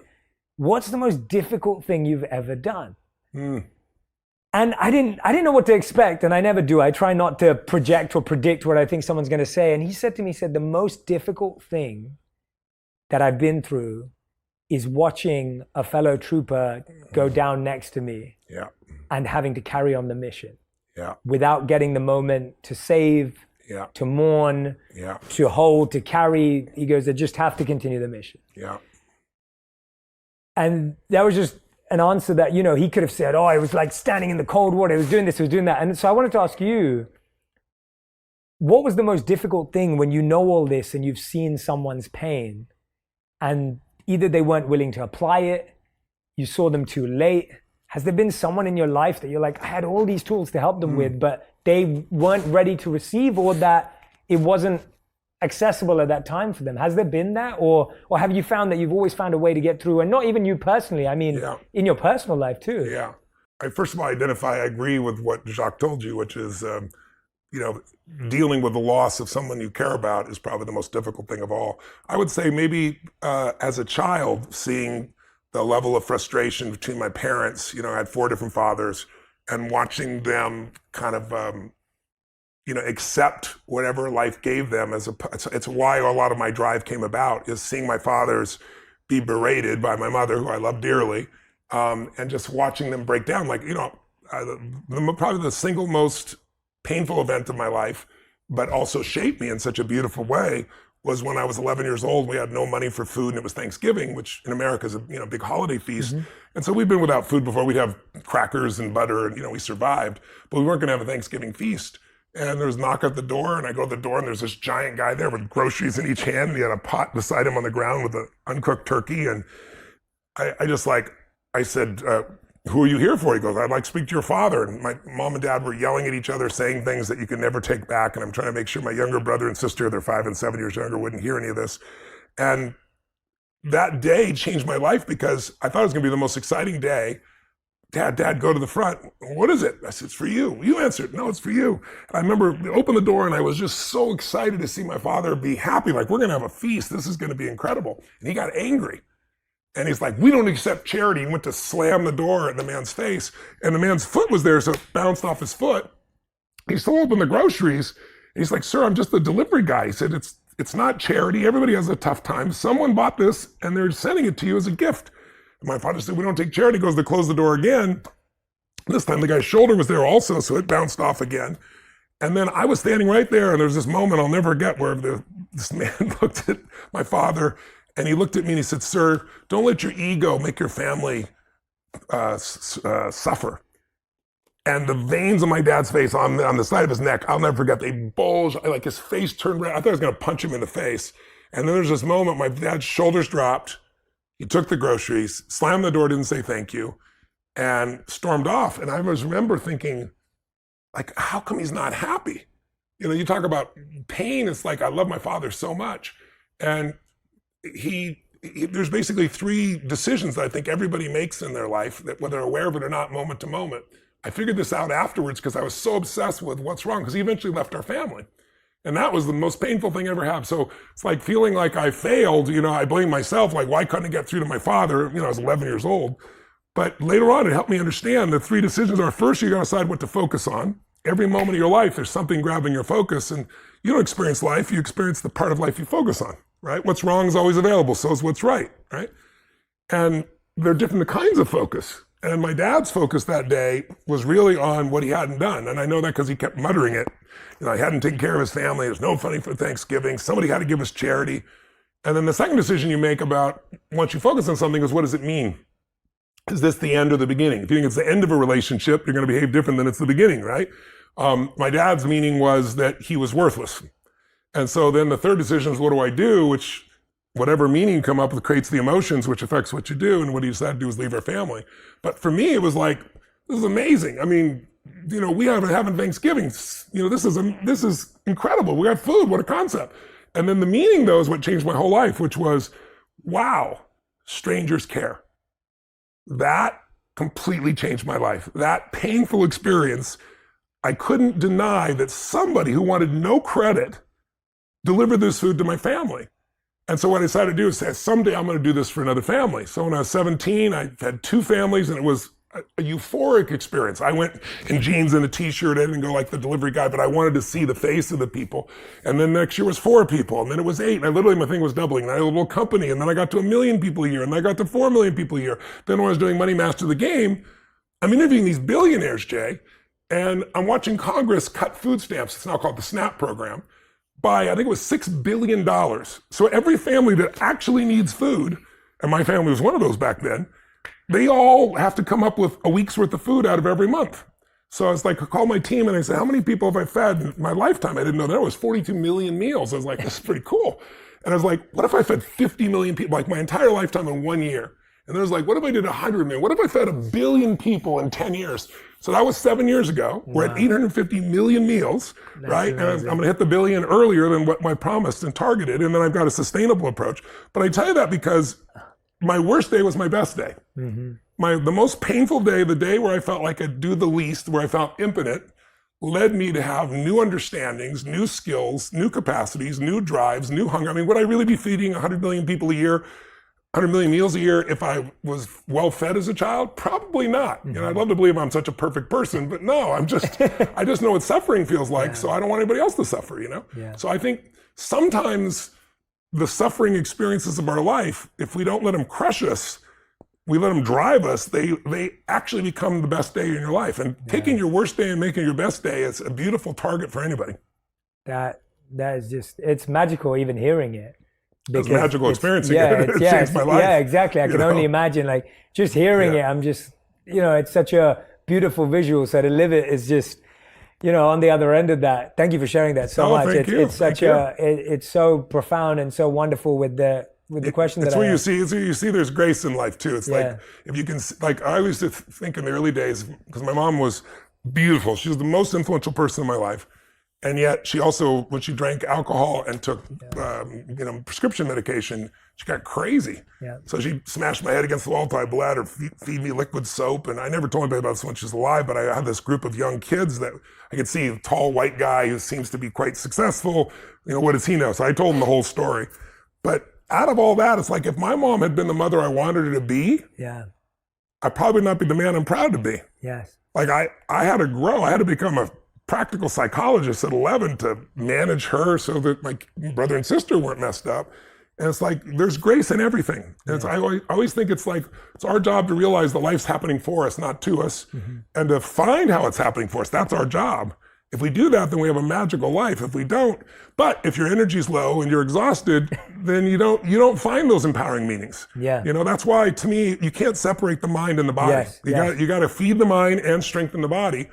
What's the most difficult thing you've ever done? And I didn't know what to expect, and I never do. I try not to project or predict what I think someone's going to say. And he said to me, he said, the most difficult thing that I've been through is watching a fellow trooper go down next to me and having to carry on the mission without getting the moment to save, to mourn, to hold, to carry. He goes, I just have to continue the mission. And that was just an answer that, you know, he could have said, oh, it was like standing in the cold water. It was doing this, it was doing that. And so I wanted to ask you, what was the most difficult thing when you know all this and you've seen someone's pain and either they weren't willing to apply it, you saw them too late? Has there been someone in your life that you're like, I had all these tools to help them with, but they weren't ready to receive, or that it wasn't accessible at that time for them? Has there been that? Or have you found that you've always found a way to get through? And not even you personally, I mean, in your personal life too. Yeah. I first of all I agree with what Jacques told you, which is, you know, dealing with the loss of someone you care about is probably the most difficult thing of all. I would say maybe as a child, seeing the level of frustration between my parents, you know, I had 4 different fathers, and watching them kind of, you know, accept whatever life gave them it's why a lot of my drive came about, is seeing my fathers be berated by my mother, who I love dearly, and just watching them break down. Like, you know, probably the single most painful event of my life, but also shaped me in such a beautiful way, was when I was 11 years old. We had no money for food, and it was Thanksgiving, which in America is a big holiday feast. And so we'd been without food before. We'd have crackers and butter, and we survived, but we weren't gonna have a Thanksgiving feast. And there was a knock at the door, and I go to the door, and there's this giant guy there with groceries in each hand. And he had a pot beside him on the ground with an uncooked turkey. And I said, who are you here for? He goes, I'd like to speak to your father. And my mom and dad were yelling at each other, saying things that you can never take back. And I'm trying to make sure my younger brother and sister, they're 5 and 7 years younger, wouldn't hear any of this. And that day changed my life, because I thought it was gonna be the most exciting day. Dad, go to the front. What is it? I said, it's for you. You answered. No, it's for you. And I remember I opened the door, and I was just so excited to see my father be happy. Like, we're gonna have a feast. This is gonna be incredible. And he got angry. And he's like, we don't accept charity. He went to slam the door in the man's face, and the man's foot was there, so it bounced off his foot. He still opened the groceries. And he's like, sir, I'm just the delivery guy. He said, it's not charity. Everybody has a tough time. Someone bought this, and they're sending it to you as a gift. And my father said, we don't take charity. He goes to close the door again. This time the guy's shoulder was there also, so it bounced off again. And then I was standing right there, and there's this moment I'll never forget where this man looked at my father, and he looked at me and he said, sir, don't let your ego make your family suffer. And the veins on my dad's face, on the side of his neck, I'll never forget, they bulged, like his face turned red. I thought I was gonna punch him in the face. And then there's this moment, my dad's shoulders dropped. He took the groceries, slammed the door, didn't say thank you, and stormed off. And I remember thinking, like, how come he's not happy? You talk about pain. It's like, I love my father so much. And there's basically 3 decisions that I think everybody makes in their life, that whether they're aware of it or not, moment to moment. I figured this out afterwards because I was so obsessed with what's wrong, because he eventually left our family. And that was the most painful thing I ever had. So it's like feeling like I failed, I blame myself, like, why couldn't I get through to my father? I was 11 years old. But later on, it helped me understand the 3 decisions are: first, you gotta decide what to focus on. Every moment of your life, there's something grabbing your focus, and you don't experience life, you experience the part of life you focus on, right? What's wrong is always available, so is what's right? And there are different kinds of focus. And my dad's focus that day was really on what he hadn't done. And I know that because he kept muttering it. You know, he hadn't taken care of his family. There's no money for Thanksgiving. Somebody had to give us charity. And then the second decision you make about once you focus on something is, what does it mean? Is this the end or the beginning? If you think it's the end of a relationship, you're going to behave different than it's the beginning, right? My dad's meaning was that he was worthless. And so then the third decision is, what do I do? Which, whatever meaning you come up with creates the emotions, which affects what you do. And what he decided to do is leave our family. But for me, it was like, this is amazing. I mean, you know, we haven't having Thanksgiving. You know, this is incredible. We got food. What a concept. And then the meaning, though, is what changed my whole life, which was, wow, strangers care. That completely changed my life. That painful experience, I couldn't deny that somebody who wanted no credit delivered this food to my family. And so what I decided to do is say, someday I'm going to do this for another family. So when I was 17, I had 2 families, and it was a euphoric experience. I went in jeans and a t-shirt. I didn't go like the delivery guy, but I wanted to see the face of the people. And then next year was 4 people, and then it was 8. And I literally, my thing was doubling. And I had a little company, and then I got to 1 million people a year, and I got to 4 million people a year. Then when I was doing Money Master the Game, I'm interviewing these billionaires, Jay, and I'm watching Congress cut food stamps. It's now called the SNAP program, by, I think it was $6 billion. So every family that actually needs food, and my family was one of those back then, they all have to come up with a week's worth of food out of every month. So I was like, I called my team and I said, how many people have I fed in my lifetime? I didn't know that was 42 million meals. I was like, this is pretty cool. And I was like, what if I fed 50 million people, like my entire lifetime in 1 year? And there was like, what if I did 100 million? What if I fed 1 billion people in 10 years? So that was 7 years ago. Wow. We're at 850 million meals, that's right? Amazing. And I'm going to hit the billion earlier than what I promised and targeted. And then I've got a sustainable approach. But I tell you that because my worst day was my best day. Mm-hmm. The most painful day, the day where I felt like I'd do the least, where I felt impotent, led me to have new understandings, new skills, new capacities, new drives, new hunger. I mean, would I really be feeding 100 million people a year, 100 million meals a year if I was well fed as a child? Probably not. Mm-hmm. And I'd love to believe I'm such a perfect person, but no, I just know what suffering feels like. Yeah. So I don't want anybody else to suffer, you know? Yeah. So I think sometimes the suffering experiences of our life, if we don't let them crush us, we let them drive us, they actually become the best day in your life. And taking your worst day and making your best day is a beautiful target for anybody. That is just, it's magical even hearing it. It's magical experiencing it. It changed my life. Yeah, exactly. I can only imagine, like, just hearing it, I'm just, you know, it's such a beautiful visual. So to live it is just, you know, on the other end of that. Thank you for sharing that so much. It's such it's so profound and so wonderful with the question it's that where you see there's grace in life too. It's like, if you can, like, I used to think in the early days, because my mom was beautiful. She was the most influential person in my life. And yet she also, when she drank alcohol and took, prescription medication, she got crazy. Yeah. So she smashed my head against the wall until I bled, or feed me liquid soap. And I never told anybody about this when she was alive, but I had this group of young kids that I could see, a tall white guy who seems to be quite successful. You know, what does he know? So I told him the whole story. But out of all that, it's like, if my mom had been the mother I wanted her to be, I'd probably not be the man I'm proud to be. Yes. Like I had to grow. I had to become a practical psychologist at 11 to manage her so that my brother and sister weren't messed up. And it's like, there's grace in everything. And I always think it's like, it's our job to realize that life's happening for us, not to us, and to find how it's happening for us. That's our job. If we do that, then we have a magical life. If we don't, but if your energy's low and you're exhausted, then you don't find those empowering meanings. Yeah. You know, that's why, to me, you can't separate the mind and the body. Yes. You got to feed the mind and strengthen the body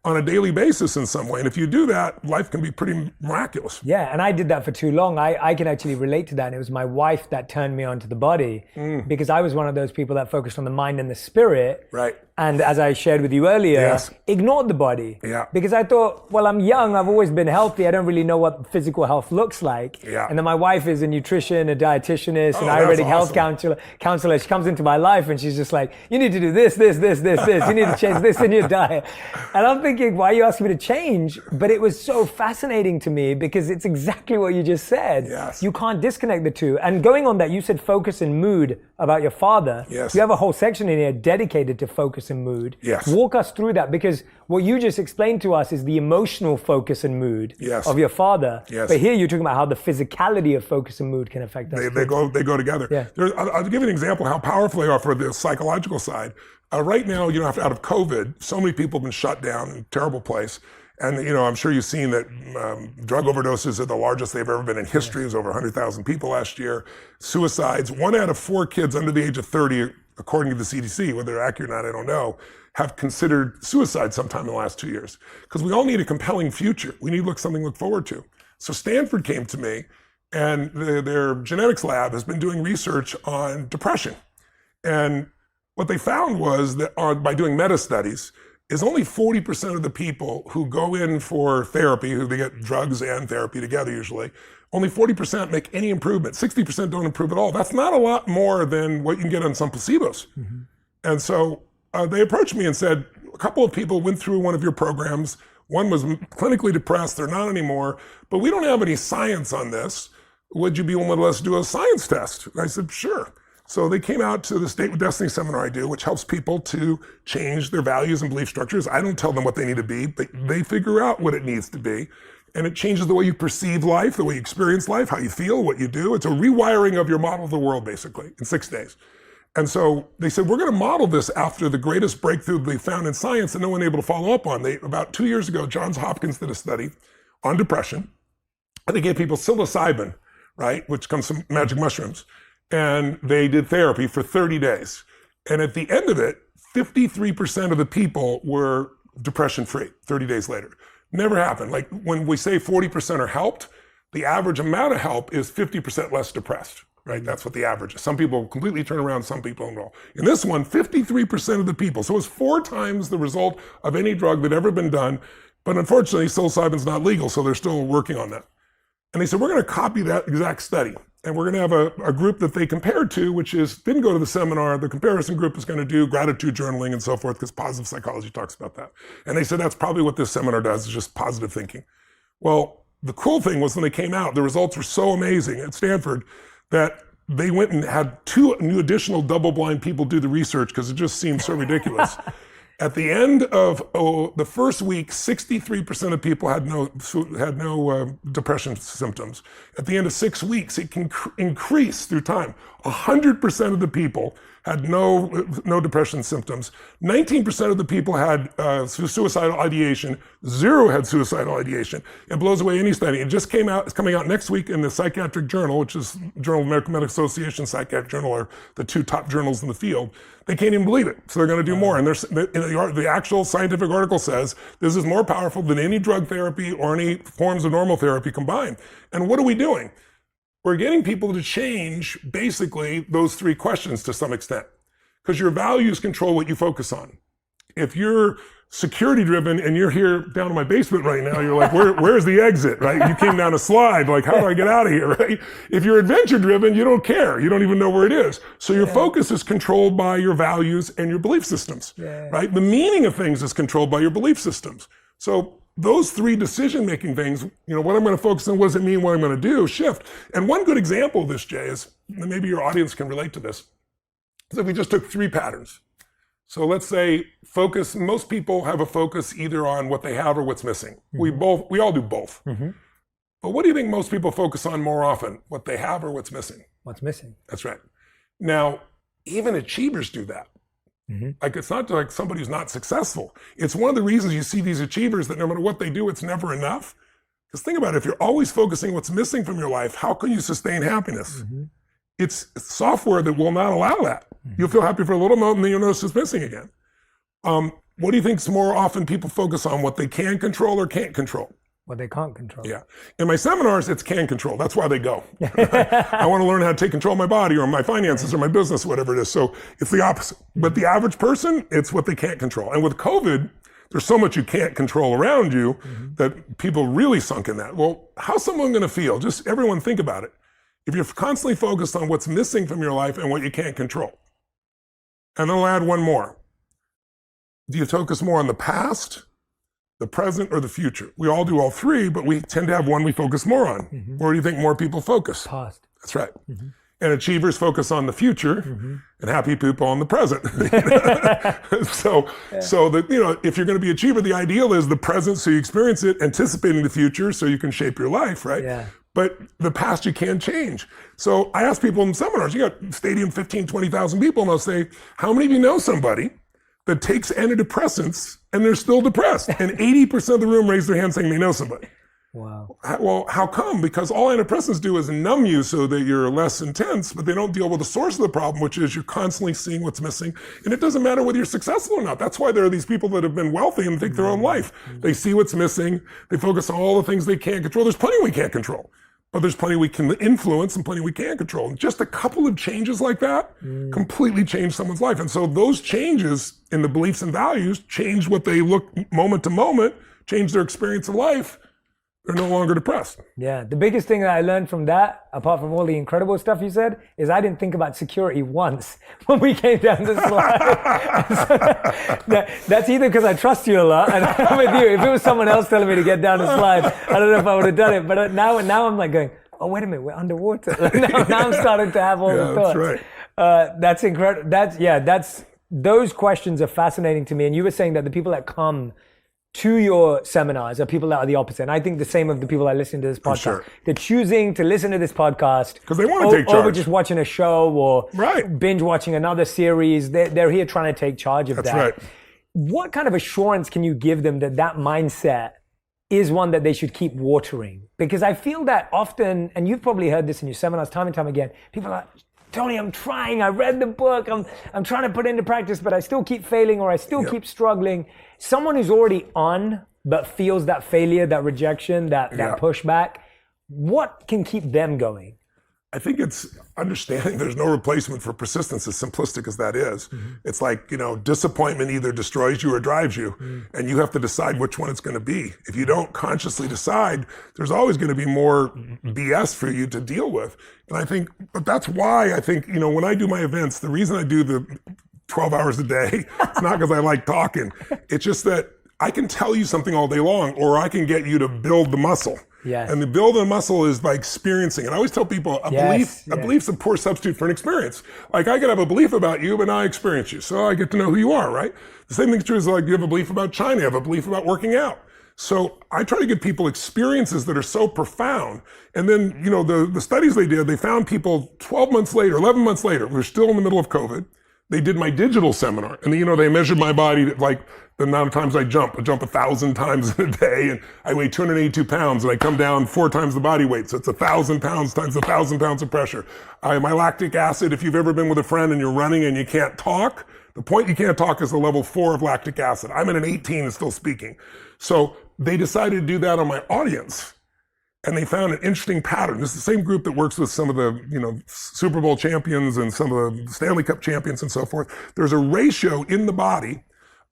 on a daily basis in some way. And if you do that, life can be pretty miraculous. Yeah, and I did that for too long. I can actually relate to that. And it was my wife that turned me on to the body, because I was one of those people that focused on the mind and the spirit. Right. And as I shared with you earlier, ignored the body. Yeah. Because I thought, well, I'm young, I've always been healthy, I don't really know what physical health looks like. Yeah. And then my wife is a nutrition, a dietitianist, an Ayurvedic health counselor. She comes into my life and she's just like, you need to do this. You need to change this in your diet. And I'm thinking, why are you asking me to change? But it was so fascinating to me because it's exactly what you just said. Yes. You can't disconnect the two. And going on that, you said focus and mood about your father. Yes. You have a whole section in here dedicated to focus and mood. Yes. Walk us through that, because what you just explained to us is the emotional focus and mood of your father. Yes. But here you're talking about how the physicality of focus and mood can affect us. They go together. Yeah. I'll give you an example of how powerful they are for the psychological side. right now, out of COVID, so many people have been shut down in a terrible place. And, I'm sure you've seen that drug overdoses are the largest they've ever been in history. It was over 100,000 people last year. Suicides, 1 out of 4 kids under the age of 30, according to the CDC, whether they're accurate or not, I don't know, have considered suicide sometime in the last 2 years. Because we all need a compelling future. We need something to look forward to. So Stanford came to me, and their genetics lab has been doing research on depression. And what they found was that by doing meta-studies, is only 40% of the people who go in for therapy, who they get drugs and therapy together usually, only 40% make any improvement. 60% don't improve at all. That's not a lot more than what you can get on some placebos. Mm-hmm. And so they approached me and said, a couple of people went through one of your programs. One was clinically depressed, they're not anymore, but we don't have any science on this. Would you be willing to let us do a science test? And I said, sure. So they came out to the State with Destiny seminar I do, which helps people to change their values and belief structures. I don't tell them what they need to be, but they figure out what it needs to be. And it changes the way you perceive life, the way you experience life, how you feel, what you do. It's a rewiring of your model of the world, basically, in 6 days. And so they said, we're going to model this after the greatest breakthrough they found in science and no one able to follow up on. About 2 years ago, Johns Hopkins did a study on depression. And they gave people psilocybin, right, which comes from magic mushrooms. And they did therapy for 30 days. And at the end of it, 53% of the people were depression-free 30 days later. Never happened. Like when we say 40% are helped, the average amount of help is 50% less depressed, right? That's what the average is. Some people completely turn around, some people don't. In this one, 53% of the people. So it's 4 times the result of any drug that ever been done. But unfortunately, psilocybin's not legal, so they're still working on that. And they said, we're going to copy that exact study. And we're going to have a group that they compared to, which didn't go to the seminar. The comparison group is going to do gratitude journaling and so forth, because positive psychology talks about that. And they said that's probably what this seminar does, is just positive thinking. Well, the cool thing was when they came out, the results were so amazing at Stanford that they went and had 2 new additional double-blind people do the research because it just seemed so ridiculous. At the end of the first week, 63% of people had no depression symptoms. At the end of 6 weeks, it can increase through time. 100% of the people had no depression symptoms. 19% of the people had suicidal ideation. 0 had suicidal ideation. It blows away any study. It just came out. It's coming out next week in the Psychiatric Journal, which is Journal of American Medical Association, Psychiatric Journal are the 2 top journals in the field. They can't even believe it. So they're going to do more. And the actual scientific article says this is more powerful than any drug therapy or any forms of normal therapy combined. And what are we doing? We're getting people to change basically those 3 questions to some extent, because your values control what you focus on. If you're security driven and you're here down in my basement right now, you're like, where's the exit, right? You came down a slide, like, how do I get out of here, right? If you're adventure driven, you don't care. You don't even know where it is. So your focus is controlled by your values and your belief systems, right? The meaning of things is controlled by your belief systems. So those 3 decision-making things, what I'm going to focus on, what does it mean, what I'm going to do, shift. And one good example of this, Jay, is, and maybe your audience can relate to this, is if we just took 3 patterns. So let's say focus, most people have a focus either on what they have or what's missing. Mm-hmm. We all do both. Mm-hmm. But what do you think most people focus on more often? What they have or what's missing? What's missing. That's right. Now, even achievers do that. Mm-hmm. Like, it's not like somebody who's not successful. It's one of the reasons you see these achievers that no matter what they do, it's never enough. Because think about it, if you're always focusing what's missing from your life, how can you sustain happiness? Mm-hmm. It's software that will not allow that. Mm-hmm. You'll feel happy for a little moment and then you'll notice it's missing again. What do you think more often people focus on? What they can control or can't control? What they can't control. Yeah. In my seminars, it's can control. That's why they go. I want to learn how to take control of my body or my finances or my business, whatever it is. So it's the opposite. But the average person, it's what they can't control. And with COVID, there's so much you can't control around you that people really sunk in that. Well, how's someone going to feel? Just everyone think about it. If you're constantly focused on what's missing from your life and what you can't control. And then I'll add one more. Do you focus more on the past, the present, or the future? We all do all 3, but we tend to have one we focus more on. Mm-hmm. Where do you think more people focus? Past. That's right. Mm-hmm. And achievers focus on the future, and happy people on the present. So that, if you're going to be an achiever, the ideal is the present, so you experience it, anticipating the future, so you can shape your life, right? Yeah. But the past you can't change. So I ask people in seminars, you got stadium 15, 20,000 people, and I'll say, how many of you know somebody that takes antidepressants and they're still depressed. And 80% of the room raised their hand saying they know somebody. Wow. Well, how come? Because all antidepressants do is numb you so that you're less intense, but they don't deal with the source of the problem, which is you're constantly seeing what's missing. And it doesn't matter whether you're successful or not. That's why there are these people that have been wealthy and take their own life. They see what's missing. They focus on all the things they can't control. There's plenty we can't control, but there's plenty we can influence and plenty we can't control. And just a couple of changes like that completely change someone's life. And so those changes in the beliefs and values change what they look moment to moment, change their experience of life. They're no longer depressed. Yeah, the biggest thing that I learned from that, apart from all the incredible stuff you said, is I didn't think about security once when we came down the slide. So that's either because I trust you a lot, and I'm with you. If it was someone else telling me to get down the slide, I don't know if I would have done it. But now I'm like going, oh, wait a minute, we're underwater. Now I'm starting to have all the thoughts. That's right. That's incredible. Those questions are fascinating to me. And you were saying that the people that come to your seminars are people that are the opposite. And I think the same of the people that listen to this podcast. Sure. They're choosing to listen to this podcast because they want to take charge over just watching a show or binge watching another series. They're here trying to take charge of that. That's right. What kind of assurance can you give them that that mindset is one that they should keep watering? Because I feel that often, and you've probably heard this in your seminars time and time again, people are like, Tony, I'm trying. I read the book. I'm trying to put it into practice, but I still keep failing or I still keep struggling. Someone who's already on, but feels that failure, that rejection, that pushback, what can keep them going? I think it's understanding there's no replacement for persistence, as simplistic as that is. It's like, disappointment either destroys you or drives you, and you have to decide which one it's going to be. If you don't consciously decide, there's always going to be more BS for you to deal with. And I think, but that's why I think, when I do my events, the reason I do the 12 hours a day, it's not because I like talking. It's just that I can tell you something all day long, or I can get you to build the muscle. Yes. And the build the muscle is by experiencing. And I always tell people a belief's a poor substitute for an experience. Like I could have a belief about you, but now I experience you. So I get to know who you are, right? The same thing's true as like you have a belief about China, you have a belief about working out. So I try to give people experiences that are so profound. And then, the studies they did, they found people 12 months later, 11 months later, we're still in the middle of COVID. They did my digital seminar and they measured my body, like the amount of times I jump 1,000 times in a day, and I weigh 282 pounds and I come down 4 times the body weight. So it's 1,000 pounds times 1,000 pounds of pressure. My lactic acid, if you've ever been with a friend and you're running and you can't talk, the point you can't talk is the level 4 of lactic acid. I'm at an 18 and still speaking. So they decided to do that on my audience. And they found an interesting pattern. This is the same group that works with some of the, Super Bowl champions and some of the Stanley Cup champions and so forth. There's a ratio in the body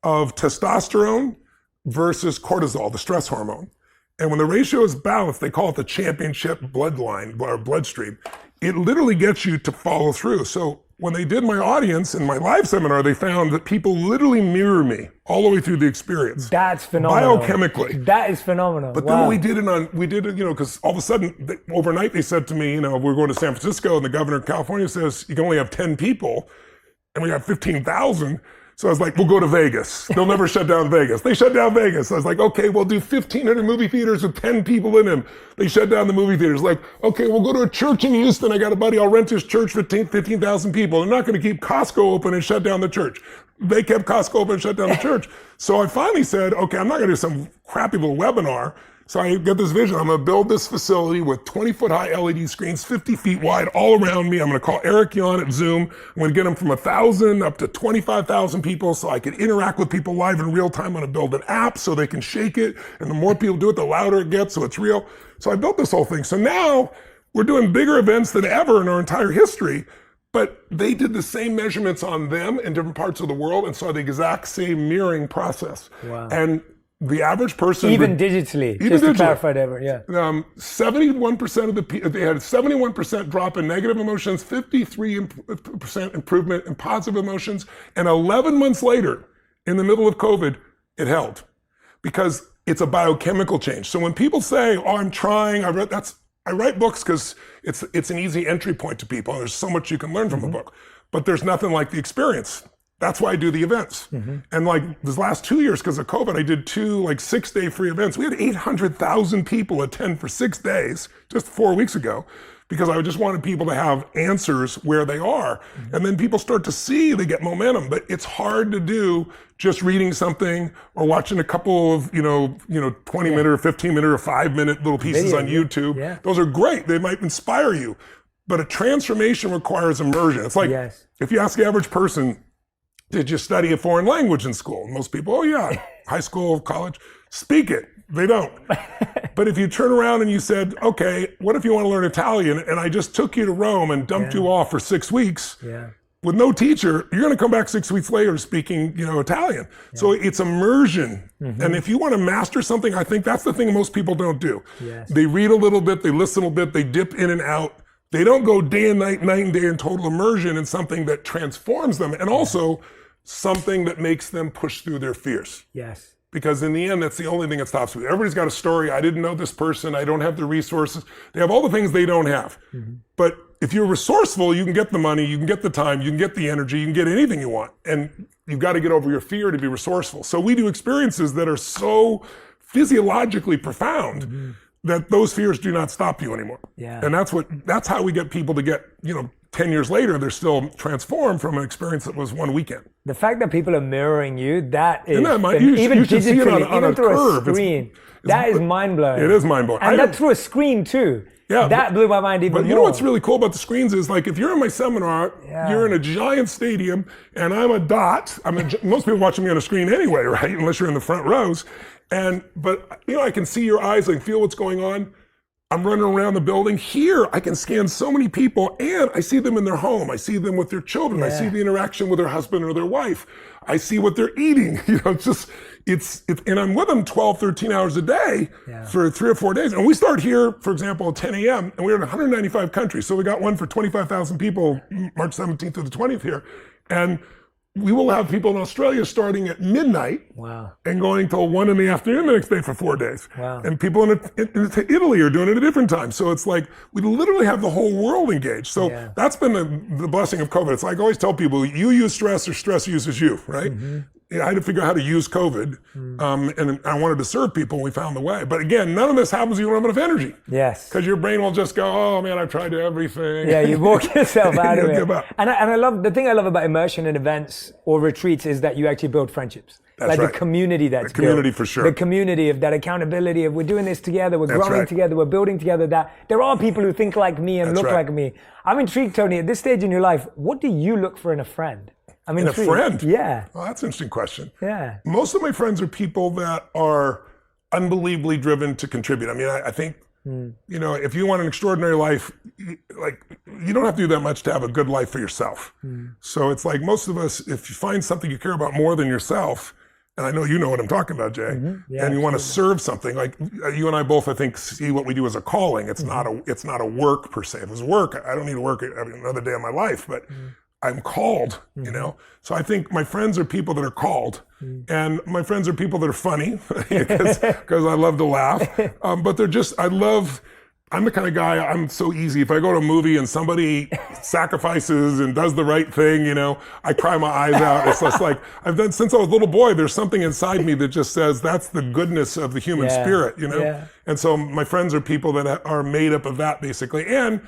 of testosterone versus cortisol, the stress hormone. And when the ratio is balanced, they call it the championship bloodline or bloodstream. It literally gets you to follow through. So when they did my audience in my live seminar, they found that people literally mirror me all the way through the experience. That's phenomenal. Biochemically. That is phenomenal. But then we did it, because all of a sudden, overnight they said to me, we're going to San Francisco, and the governor of California says, you can only have 10 people, and we have 15,000. So I was like, we'll go to Vegas. They'll never shut down Vegas. They shut down Vegas. I was like, okay, we'll do 1,500 movie theaters with 10 people in them. They shut down the movie theaters. Like, okay, we'll go to a church in Houston. I got a buddy, I'll rent his church for 15,000 people. They're not going to keep Costco open and shut down the church. They kept Costco open and shut down the church. So I finally said, okay, I'm not going to do some crappy little webinar. So I get this vision. I'm going to build this facility with 20-foot high LED screens, 50 feet wide, all around me. I'm going to call Eric Yon at Zoom. I'm going to get them from 1,000 up to 25,000 people so I can interact with people live in real time. I'm going to build an app so they can shake it. And the more people do it, the louder it gets, so it's real. So I built this whole thing. So now we're doing bigger events than ever in our entire history. But they did the same measurements on them in different parts of the world and saw the exact same mirroring process. Wow. And the average person, even digitally, just to clarify that, 71% of the people, they had 71% drop in negative emotions, 53% improvement in positive emotions, and 11 months later, in the middle of COVID, it held, because it's a biochemical change. So when people say, "Oh, I'm trying," I write books because it's an easy entry point to people. There's so much you can learn from a book, but there's nothing like the experience. That's why I do the events. And like this last 2 years, because of COVID, I did 2 6-day free events. We had 800,000 people attend for 6 days, just 4 weeks ago, because I just wanted people to have answers where they are. And then people start to see, they get momentum, but it's hard to do just reading something or watching a couple of, 20-minute or 15-minute or 5-minute little pieces on YouTube. Yeah. Those are great. They might inspire you, but a transformation requires immersion. It's like, if you ask the average person, did you study a foreign language in school? Most people, oh yeah, high school, college, speak it. They don't. But if you turn around and you said, okay, what if you want to learn Italian? And I just took you to Rome and dumped you off for 6 weeks with no teacher, you're going to come back 6 weeks later speaking, Italian. So it's immersion. And if you want to master something, I think that's the thing most people don't do. They read a little bit, they listen a little bit, they dip in and out. They don't go day and night and day in total immersion in something that transforms them and also something that makes them push through their fears. Because in the end, that's the only thing that stops me. Everybody's got a story. I didn't know this person. I don't have the resources. They have all the things they don't have. But if you're resourceful, you can get the money, you can get the time, you can get the energy, you can get anything you want. And you've got to get over your fear to be resourceful. So we do experiences that are so physiologically profound that those fears do not stop you anymore. And that's how we get people to get, 10 years later, they're still transformed from an experience that was one weekend. The fact that people are mirroring you, that is, you should see it on a through curve. a screen, that is mind-blowing. It is mind-blowing. And that through a screen too. That blew my mind even more. But you know what's really cool about the screens is, like, if you're in my seminar, you're in a giant stadium, and I'm a dot. Most people watching me on a screen anyway, right? Unless you're in the front rows. But I can see your eyes, I can feel what's going on. I'm running around the building. Here, I can scan so many people, and I see them in their home. I see them with their children. I see the interaction with their husband or their wife. I see what they're eating. And I'm with them 12, 13 hours a day for 3 or 4 days. And we start here, for example, at 10 a.m., and we're in 195 countries. So we got one for 25,000 people, March 17th to the 20th here. And we will have people in Australia starting at midnight and going till 1 in the afternoon the next day for 4 days. And people in Italy are doing it at a different time. So it's like we literally have the whole world engaged. So that's been the blessing of COVID. It's like I always tell people, you use stress or stress uses you, right? I had to figure out how to use COVID, and I wanted to serve people, and we found the way. But again, none of this happens if you don't have enough energy. Because your brain will just go, oh man, I've tried everything. You walk yourself out of it. And I love, the thing I love about immersion in events or retreats is that you actually build friendships. That's right. The community that's the community built. for sure. The community of that accountability of we're doing this together, we're growing together, we're building together, that there are people who think like me and look like me. I'm intrigued, Tony, at this stage in your life, what do you look for in a friend? In a friend? Yeah. Well, that's an interesting question. Yeah. Most of my friends are people that are unbelievably driven to contribute. I think, if you want an extraordinary life, you don't have to do that much to have a good life for yourself. So it's like most of us, if you find something you care about more than yourself, and I know you know what I'm talking about, Jay, and you want to serve something, like you and I both, I think, see what we do as a calling. It's not a work per se. If it was work, I don't need to work another day of my life, but I'm called, So I think my friends are people that are called, and my friends are people that are funny because I love to laugh. But I'm the kind of guy, I'm so easy. If I go to a movie and somebody sacrifices and does the right thing, I cry my eyes out. It's just like, I've done since I was a little boy, there's something inside me that just says that's the goodness of the human spirit, And so my friends are people that are made up of that basically. And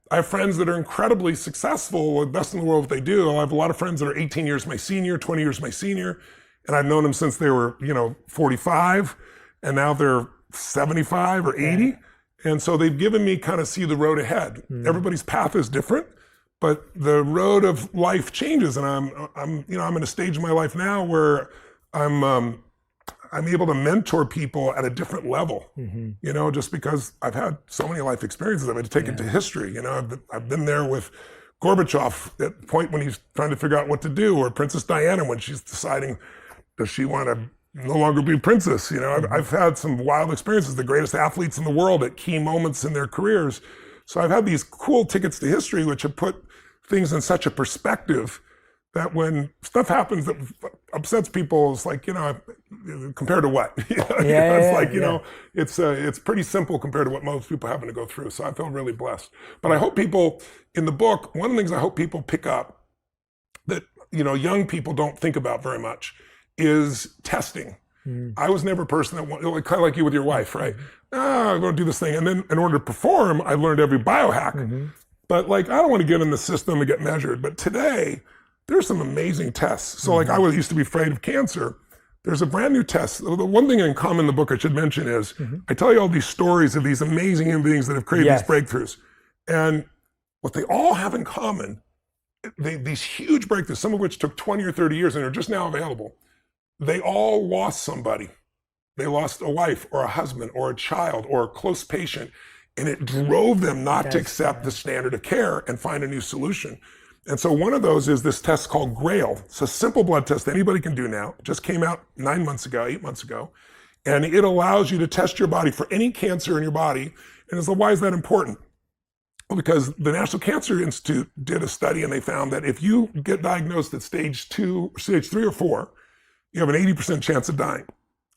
I have friends that are incredibly successful, best in the world what they do. I have a lot of friends that are 18 years my senior, 20 years my senior, and I've known them since they were, 45, and now they're 75 or 80. And so they've given me kind of see the road ahead. Everybody's path is different, but the road of life changes. And I'm in a stage of my life now where I'm able to mentor people at a different level, just because I've had so many life experiences. I've had to take it to history. I've been there with Gorbachev at the point when he's trying to figure out what to do, or Princess Diana when she's deciding, does she want to no longer be princess? I've had some wild experiences, the greatest athletes in the world at key moments in their careers. So I've had these cool tickets to history, which have put things in such a perspective that when stuff happens that upsets people, it's like, compared to what? It's pretty simple compared to what most people having to go through. So I feel really blessed. But I hope people, in the book, one of the things I hope people pick up that, young people don't think about very much is testing. I was never a person that wanted, kind of like you with your wife, right? I'm going to do this thing. And then in order to perform, I learned every biohack. But like, I don't want to get in the system and get measured. But today, there's some amazing tests. So like I used to be afraid of cancer. There's a brand new test. The one thing in common in the book I should mention is I tell you all these stories of these amazing human beings that have created these breakthroughs. And what they all have in common, these huge breakthroughs, some of which took 20 or 30 years and are just now available, they all lost somebody. They lost a wife or a husband or a child or a close patient. And it drove them not to accept the standard of care and find a new solution. And so one of those is this test called GRAIL. It's a simple blood test anybody can do now. It just came out 8 months ago. And it allows you to test your body for any cancer in your body. And so why is that important? Well, because the National Cancer Institute did a study and they found that if you get diagnosed at stage 3 or 4, you have an 80% chance of dying.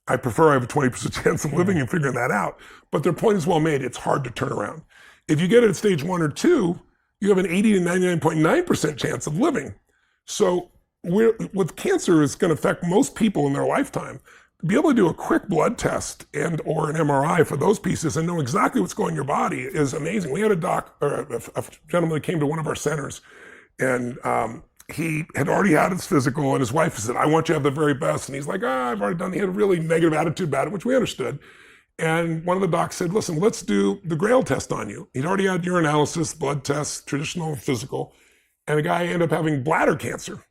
I prefer I have a 20% chance of living and figuring that out. But their point is well made. It's hard to turn around. If you get it at stage 1 or 2, you have an 80 to 99.9% chance of living. So with cancer, it's going to affect most people in their lifetime. To be able to do a quick blood test and or an MRI for those pieces and know exactly what's going in your body is amazing. We had a gentleman that came to one of our centers, and he had already had his physical, and his wife said, I want you to have the very best. And he's like, I've already done. He had a really negative attitude about it, which we understood. And one of the docs said, listen, let's do the GRAIL test on you. He'd already had urinalysis, blood tests, traditional physical. And the guy ended up having bladder cancer.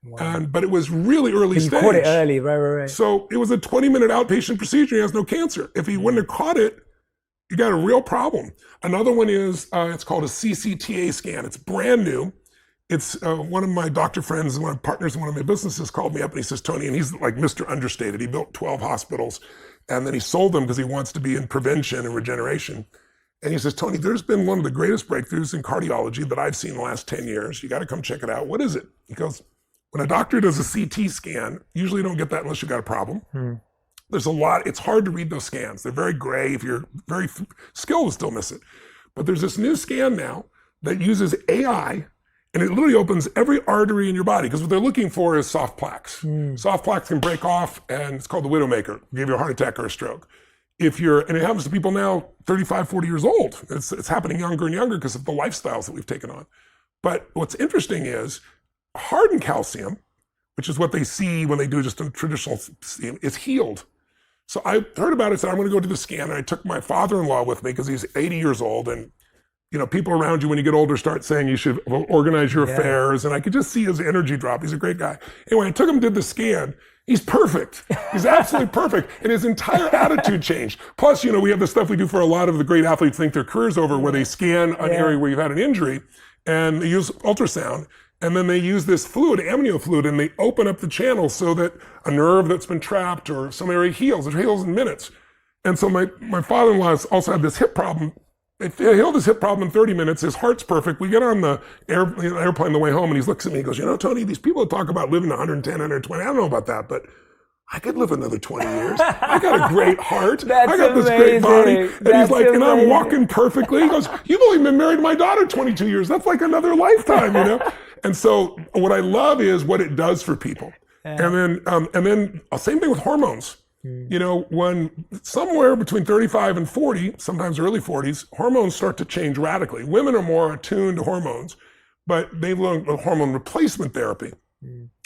Wow. But it was really early stage. You caught it early, right. So it was a 20-minute outpatient procedure. He has no cancer. If he wouldn't have caught it, you got a real problem. Another one is, it's called a CCTA scan. It's brand new. It's one of my doctor friends, one of my partners in one of my businesses called me up and he says, Tony, and he's like Mr. Understated. He built 12 hospitals and then he sold them because he wants to be in prevention and regeneration. And he says, Tony, there's been one of the greatest breakthroughs in cardiology that I've seen in the last 10 years. You got to come check it out. What is it? He goes, when a doctor does a CT scan, usually you don't get that unless you've got a problem. There's a lot, it's hard to read those scans. They're very gray. If you're very skilled, you'll still miss it. But there's this new scan now that uses AI. And it literally opens every artery in your body because what they're looking for is soft plaques. Soft plaques can break off and it's called the widowmaker. Give you a heart attack or a stroke. And it happens to people now 35, 40 years old. It's happening younger and younger because of the lifestyles that we've taken on. But what's interesting is hardened calcium, which is what they see when they do just a traditional steam, is healed. So I heard about it, said I'm going to go do the scan. And I took my father-in-law with me because he's 80 years old and people around you when you get older start saying you should organize your affairs. And I could just see his energy drop. He's a great guy. Anyway, I took him, did the scan. He's perfect. He's absolutely perfect. And his entire attitude changed. Plus, we have the stuff we do for a lot of the great athletes think their career's over where they scan an area where you've had an injury and they use ultrasound. And then they use this fluid, amnio fluid, and they open up the channel so that a nerve that's been trapped or some area heals. It heals in minutes. And so my father-in-law also had this hip problem. They healed his hip problem in 30 minutes. His heart's perfect. We get on the airplane on the way home, and he looks at me and goes, Tony, these people that talk about living 110, 120, I don't know about that, but I could live another 20 years. I got a great heart. I got this great body. And he's like, and I'm walking perfectly. He goes, you've only been married to my daughter 22 years. That's like another lifetime, And so what I love is what it does for people. And then same thing with hormones. When somewhere between 35 and 40, sometimes early 40s, hormones start to change radically. Women are more attuned to hormones, but they've learned hormone replacement therapy.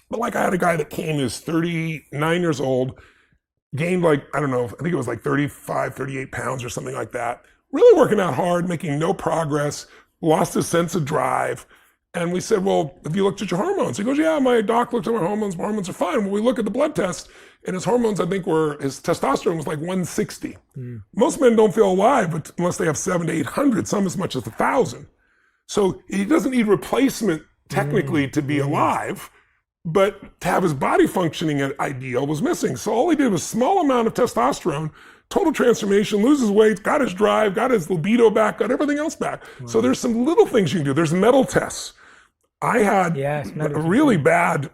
But like I had a guy that came, who's 39 years old, gained I think it was 35, 38 pounds or something like that. Really working out hard, making no progress, lost his sense of drive. And we said, well, have you looked at your hormones? He goes, yeah, my doc looked at my hormones. My hormones are fine. Well, we look at the blood test, and his hormones, I think, his testosterone was 160. Most men don't feel alive unless they have 700 to 800, some as much as 1,000. So he doesn't need replacement technically to be alive, but to have his body functioning at ideal was missing. So all he did was a small amount of testosterone, total transformation, loses weight, got his drive, got his libido back, got everything else back. So there's some little things you can do. There's metal tests. I had a really bad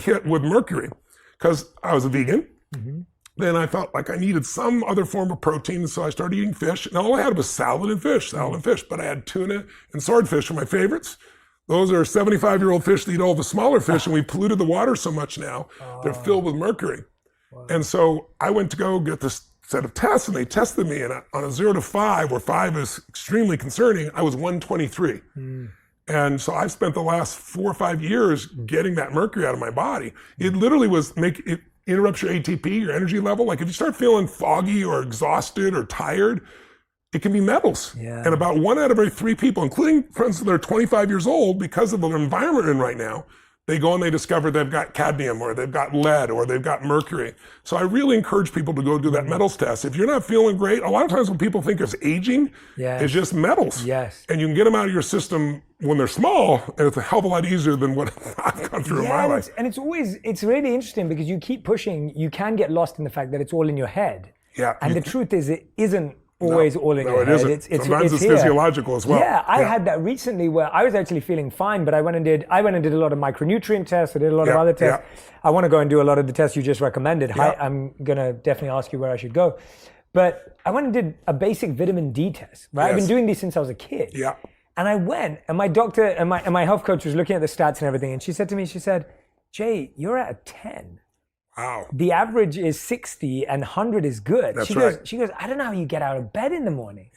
hit with mercury because I was a vegan. Then I felt like I needed some other form of protein, so I started eating fish. And all I had was salad and fish. But I had tuna and swordfish are my favorites. Those are 75-year-old fish that eat all the smaller fish, and we polluted the water so much now, they're filled with mercury. And so I went to go get this set of tests, and they tested me, and on a 0 to 5, where 5 is extremely concerning, I was 123. And so I've spent the last 4 or 5 years getting that mercury out of my body. It literally it interrupts your ATP, your energy level. Like if you start feeling foggy or exhausted or tired, it can be metals. And about 1 out of every 3 people, including friends that are 25 years old, because of the environment we're in right now, they go and they discover they've got cadmium or they've got lead or they've got mercury. So I really encourage people to go do that metals test. If you're not feeling great, a lot of times when people think it's aging, it's just metals. And you can get them out of your system when they're small, and it's a hell of a lot easier than what I've gone through in my life. And it's really interesting because you keep pushing, you can get lost in the fact that it's all in your head. And the truth is it isn't always all in your head. Sometimes it's physiological as well. I had that recently where I was actually feeling fine, but I went and did a lot of micronutrient tests. I did a lot of other tests. I want to go and do a lot of the tests you just recommended. I'm going to definitely ask you where I should go. But I went and did a basic vitamin D test, right? I've been doing these since I was a kid. And I went, and my doctor and my health coach was looking at the stats and everything, and she said to me, Jay, you're at a 10. Wow. The average is 60 and 100 is good. That's she right. goes, I don't know how you get out of bed in the morning.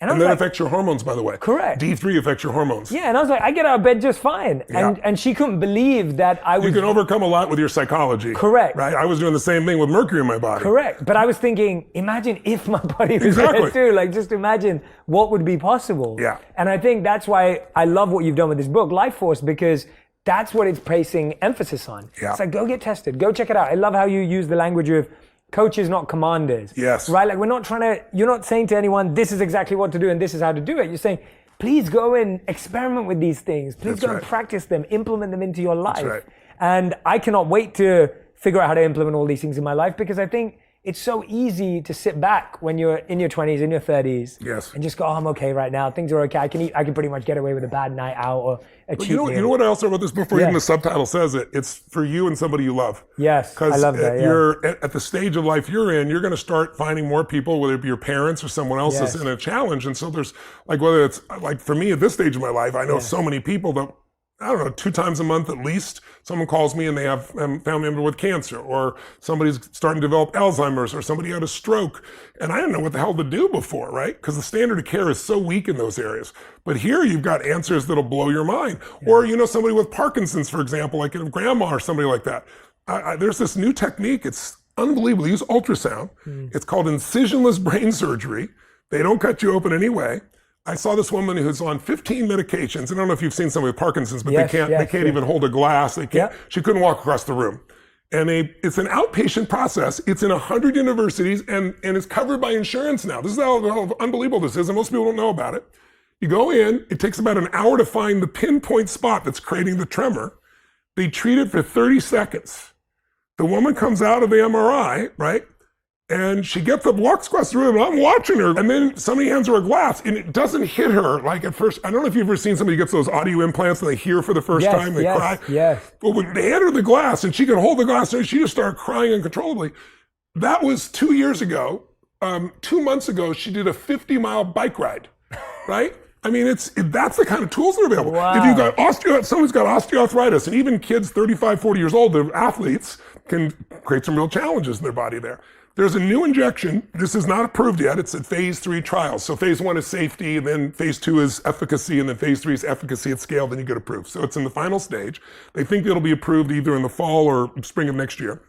And that affects your hormones, by the way. Correct. D3 affects your hormones. And I was like, I get out of bed just fine. And she couldn't believe that I was... You can overcome a lot with your psychology. Correct. Right? I was doing the same thing with mercury in my body. Correct. But I was thinking, imagine if my body was there too. Like, just imagine what would be possible. And I think that's why I love what you've done with this book, Life Force, because that's what it's placing emphasis on. It's like, go get tested. Go check it out. I love how you use the language of coaches, not commanders. Right? Like, you're not saying to anyone, this is exactly what to do and this is how to do it. You're saying, please go and experiment with these things. Please go and practice them, implement them into your life. And I cannot wait to figure out how to implement all these things in my life, because I think it's so easy to sit back when you're in your 20s, in your 30s, and just go, I'm okay right now. Things are okay. I can pretty much get away with a bad night out or a cheat meal. You know what I also wrote this before even the subtitle says it? It's for you and somebody you love. I love that. You're at the stage of life you're in, you're going to start finding more people, whether it be your parents or someone else that's in a challenge. And so there's like, whether it's like for me at this stage of my life, I know so many people that, I don't know, 2 times a month at least, someone calls me and they have a family member with cancer, or somebody's starting to develop Alzheimer's, or somebody had a stroke. And I didn't know what the hell to do before, right? Because the standard of care is so weak in those areas. But here you've got answers that'll blow your mind. Or, somebody with Parkinson's, for example, like a grandma or somebody like that. There's this new technique. It's unbelievable. They use ultrasound. It's called incisionless brain surgery. They don't cut you open anyway. I saw this woman who's on 15 medications. I don't know if you've seen somebody with Parkinson's, but they can't even hold a glass. They can't. She couldn't walk across the room. And it's an outpatient process. It's in 100 universities and it's covered by insurance now. This is how unbelievable this is, and most people don't know about it. You go in, it takes about an hour to find the pinpoint spot that's creating the tremor. They treat it for 30 seconds. The woman comes out of the MRI, right? And she gets up, walks across the room, and I'm watching her. And then somebody hands her a glass, and it doesn't hit her like at first. I don't know if you've ever seen somebody gets those audio implants and they hear for the first time, they cry. But when they hand her the glass, and she can hold the glass, and she just started crying uncontrollably. That was 2 years ago. 2 months ago, she did a 50-mile bike ride, right? I mean, that's the kind of tools that are available. If you've got someone's got osteoarthritis, and even kids 35, 40 years old, they're athletes, can create some real challenges in their body there. There's a new injection. This is not approved yet. It's at phase 3 trials. So phase 1 is safety, and then phase 2 is efficacy, and then phase 3 is efficacy at scale, then you get approved. So it's in the final stage. They think it'll be approved either in the fall or spring of next year.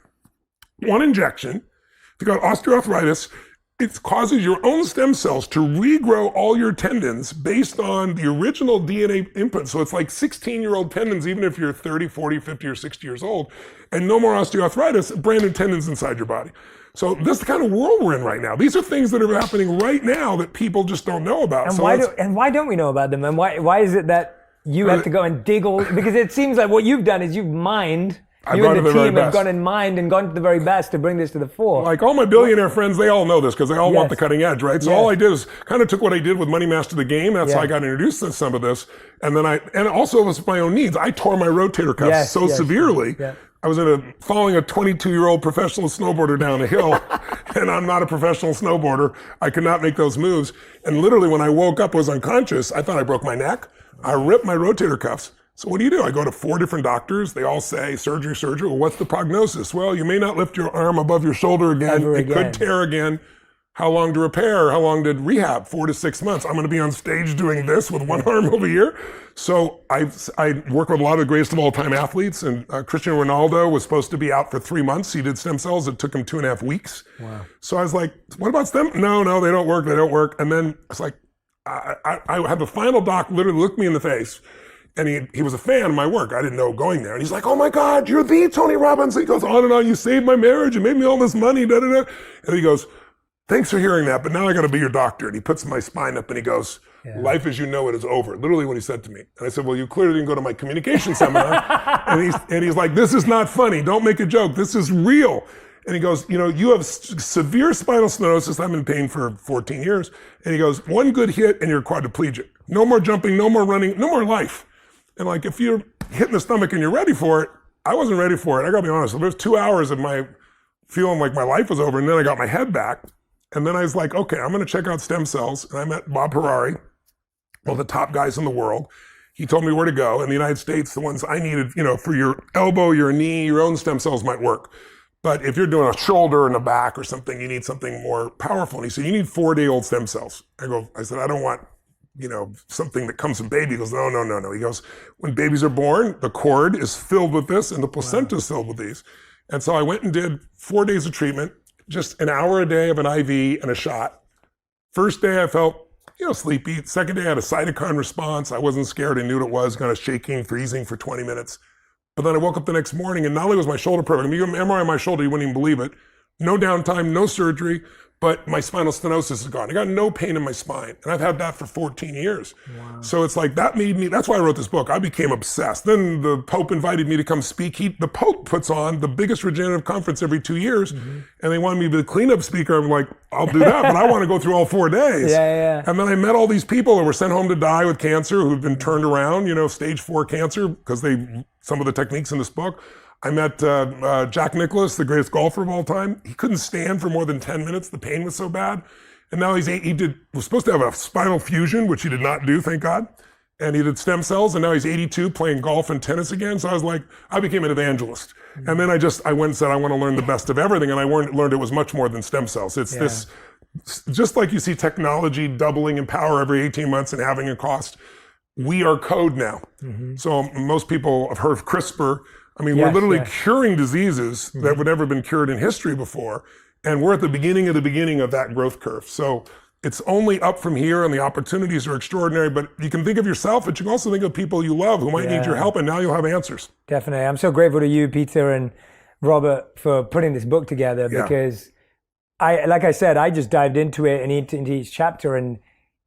One injection. If you've got osteoarthritis, it causes your own stem cells to regrow all your tendons based on the original DNA input. So it's like 16-year-old tendons, even if you're 30, 40, 50, or 60 years old, and no more osteoarthritis, brand new tendons inside your body. So this is the kind of world we're in right now. These are things that are happening right now that people just don't know about. And why don't we know about them? And why is it that you have to go and dig all? Because it seems like what you've done is you've mined. You and the team have gone and mined and gone to the very best to bring this to the fore. Like all my billionaire friends, they all know this because they all want the cutting edge, right? So all I did is kind of took what I did with Money Master the Game. That's how I got introduced to some of this. And then and also it was my own needs. I tore my rotator cuffs so severely. I was following a 22-year-old professional snowboarder down a hill, and I'm not a professional snowboarder. I could not make those moves. And literally when I woke up, was unconscious. I thought I broke my neck. I ripped my rotator cuffs. So what do? I go to 4 different doctors. They all say surgery, surgery. Well, what's the prognosis? Well, you may not lift your arm above your shoulder again. It could tear again. How long to repair? How long did rehab? 4 to 6 months. I'm going to be on stage doing this with one arm over here. So I work with a lot of the greatest of all time athletes, and Cristiano Ronaldo was supposed to be out for 3 months. He did stem cells. It took him 2.5 weeks. Wow. So I was like, what about stem? No, they don't work. They don't work. And then I was like, I had the final doc literally look me in the face. And he was a fan of my work. I didn't know going there. And he's like, oh my God, you're the Tony Robbins. And he goes on and on. You saved my marriage. You made me all this money. Da, da, da. And he goes, thanks for hearing that, but now I got to be your doctor. And he puts my spine up and he goes, life as you know it is over. Literally what he said to me. And I said, well, you clearly didn't go to my communication seminar. and he's like, this is not funny. Don't make a joke. This is real. And he goes, you have severe spinal stenosis. I'm in pain for 14 years. And he goes, one good hit and you're quadriplegic. No more jumping, no more running, no more life. And like, if you're hit in the stomach and you're ready for it, I wasn't ready for it. I gotta be honest. So there's 2 hours of my feeling like my life was over, and then I got my head back. And then I was like, okay, I'm gonna check out stem cells. And I met Bob Harari, one of the top guys in the world. He told me where to go. In the United States, the ones I needed, for your elbow, your knee, your own stem cells might work. But if you're doing a shoulder and a back or something, you need something more powerful. And he said, you need 4-day-old stem cells. I said, I don't want something that comes from baby. He goes, no. He goes, when babies are born, the cord is filled with this and the placenta is filled with these. And so I went and did 4 days of treatment, just an hour a day of an IV and a shot. First day I felt, sleepy. Second day I had a cytokine response. I wasn't scared. I knew what it was, kind of shaking, freezing for 20 minutes. But then I woke up the next morning and not only was my shoulder perfect, you can MRI my shoulder, you wouldn't even believe it. No downtime, no surgery. But my spinal stenosis is gone. I got no pain in my spine. And I've had that for 14 years. Wow. So it's like, that's why I wrote this book. I became obsessed. Then the Pope invited me to come speak. The Pope puts on the biggest regenerative conference every 2 years. Mm-hmm. And they wanted me to be the cleanup speaker. I'm like, I'll do that, but I want to go through all 4 days. Yeah. And then I met all these people that were sent home to die with cancer, who've been turned around, stage 4 cancer, because some of the techniques in this book. I met Jack Nicklaus, the greatest golfer of all time. He couldn't stand for more than 10 minutes. The pain was so bad. And now was supposed to have a spinal fusion, which he did not do, thank God. And he did stem cells, and now he's 82 playing golf and tennis again. So I was like, I became an evangelist. Mm-hmm. And then I went and said, I want to learn the best of everything. And I learned it was much more than stem cells. It's this, just like you see technology doubling in power every 18 months and having a cost, we are code now. Mm-hmm. So most people have heard of CRISPR. We're literally curing diseases that would never have been cured in history before. And we're at the beginning of that growth curve. So it's only up from here, and the opportunities are extraordinary. But you can think of yourself, but you can also think of people you love who might need your help, and now you'll have answers. Definitely. I'm so grateful to you, Peter and Robert, for putting this book together, because like I said, I just dived into it and into each chapter, and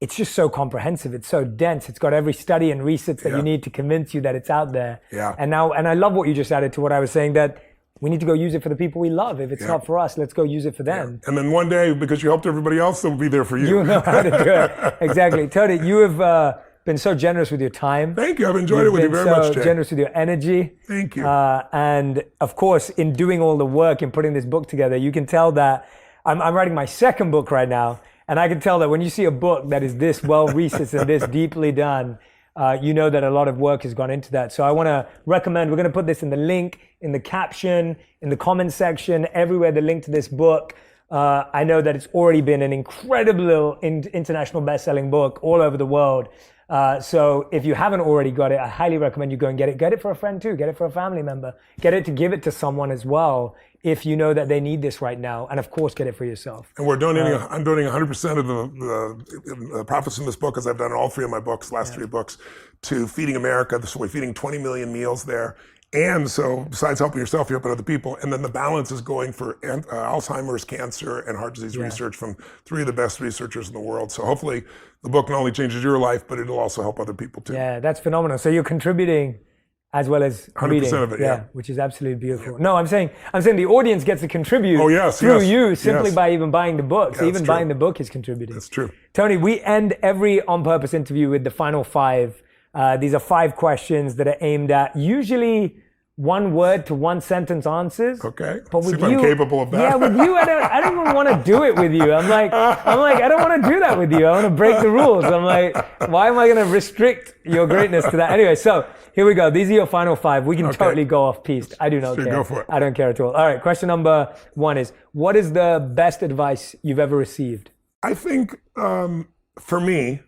it's just so comprehensive. It's so dense. It's got every study and research that you need to convince you that it's out there. Yeah. And I love what you just added to what I was saying, that we need to go use it for the people we love. If it's not for us, let's go use it for them. And then one day, because you helped everybody else, they'll be there for you. You know how to do it. Exactly. Tony, you have been so generous with your time. Thank you. I've enjoyed it with you very much, Jay. So generous with your energy. Thank you. And of course, in doing all the work in putting this book together, you can tell that I'm writing my second book right now. And I can tell that when you see a book that is this well-researched and this deeply done, you know that a lot of work has gone into that. So I want to recommend, we're going to put this in the link, in the caption, in the comment section, everywhere, the link to this book. I know that it's already been an incredible international best-selling book all over the world. So if you haven't already got it, I highly recommend you go and get it. Get it for a friend too. Get it for a family member. Get it to give it to someone as well, if you know that they need this right now. And of course, get it for yourself. And I'm donating 100% of the profits from this book, as I've done all 3 of my books, last 3 books, to Feeding America. So we're feeding 20 million meals there. And so besides helping yourself, you're helping other people. And then the balance is going for Alzheimer's, cancer, and heart disease research from 3 of the best researchers in the world. So hopefully the book not only changes your life, but it'll also help other people too. Yeah, that's phenomenal. So you're contributing as well as 100% reading. of it, which is absolutely beautiful. Yeah. No, I'm saying the audience gets to contribute through you simply by even buying the book. So even buying the book is contributing. That's true. Tony, we end every On Purpose interview with the final 5. These are 5 questions that are aimed at usually one word to one sentence answers. Okay. But See with if you, I'm capable of that. yeah, with you, I don't even want to do it with you. I'm like, I don't want to do that with you. I want to break the rules. I'm like, why am I going to restrict your greatness to that? Anyway, so here we go. These are your final 5. We can totally go off piste. I do not care. Go for it. I don't care at all. All right. Question number 1 is, what is the best advice you've ever received? I think for me,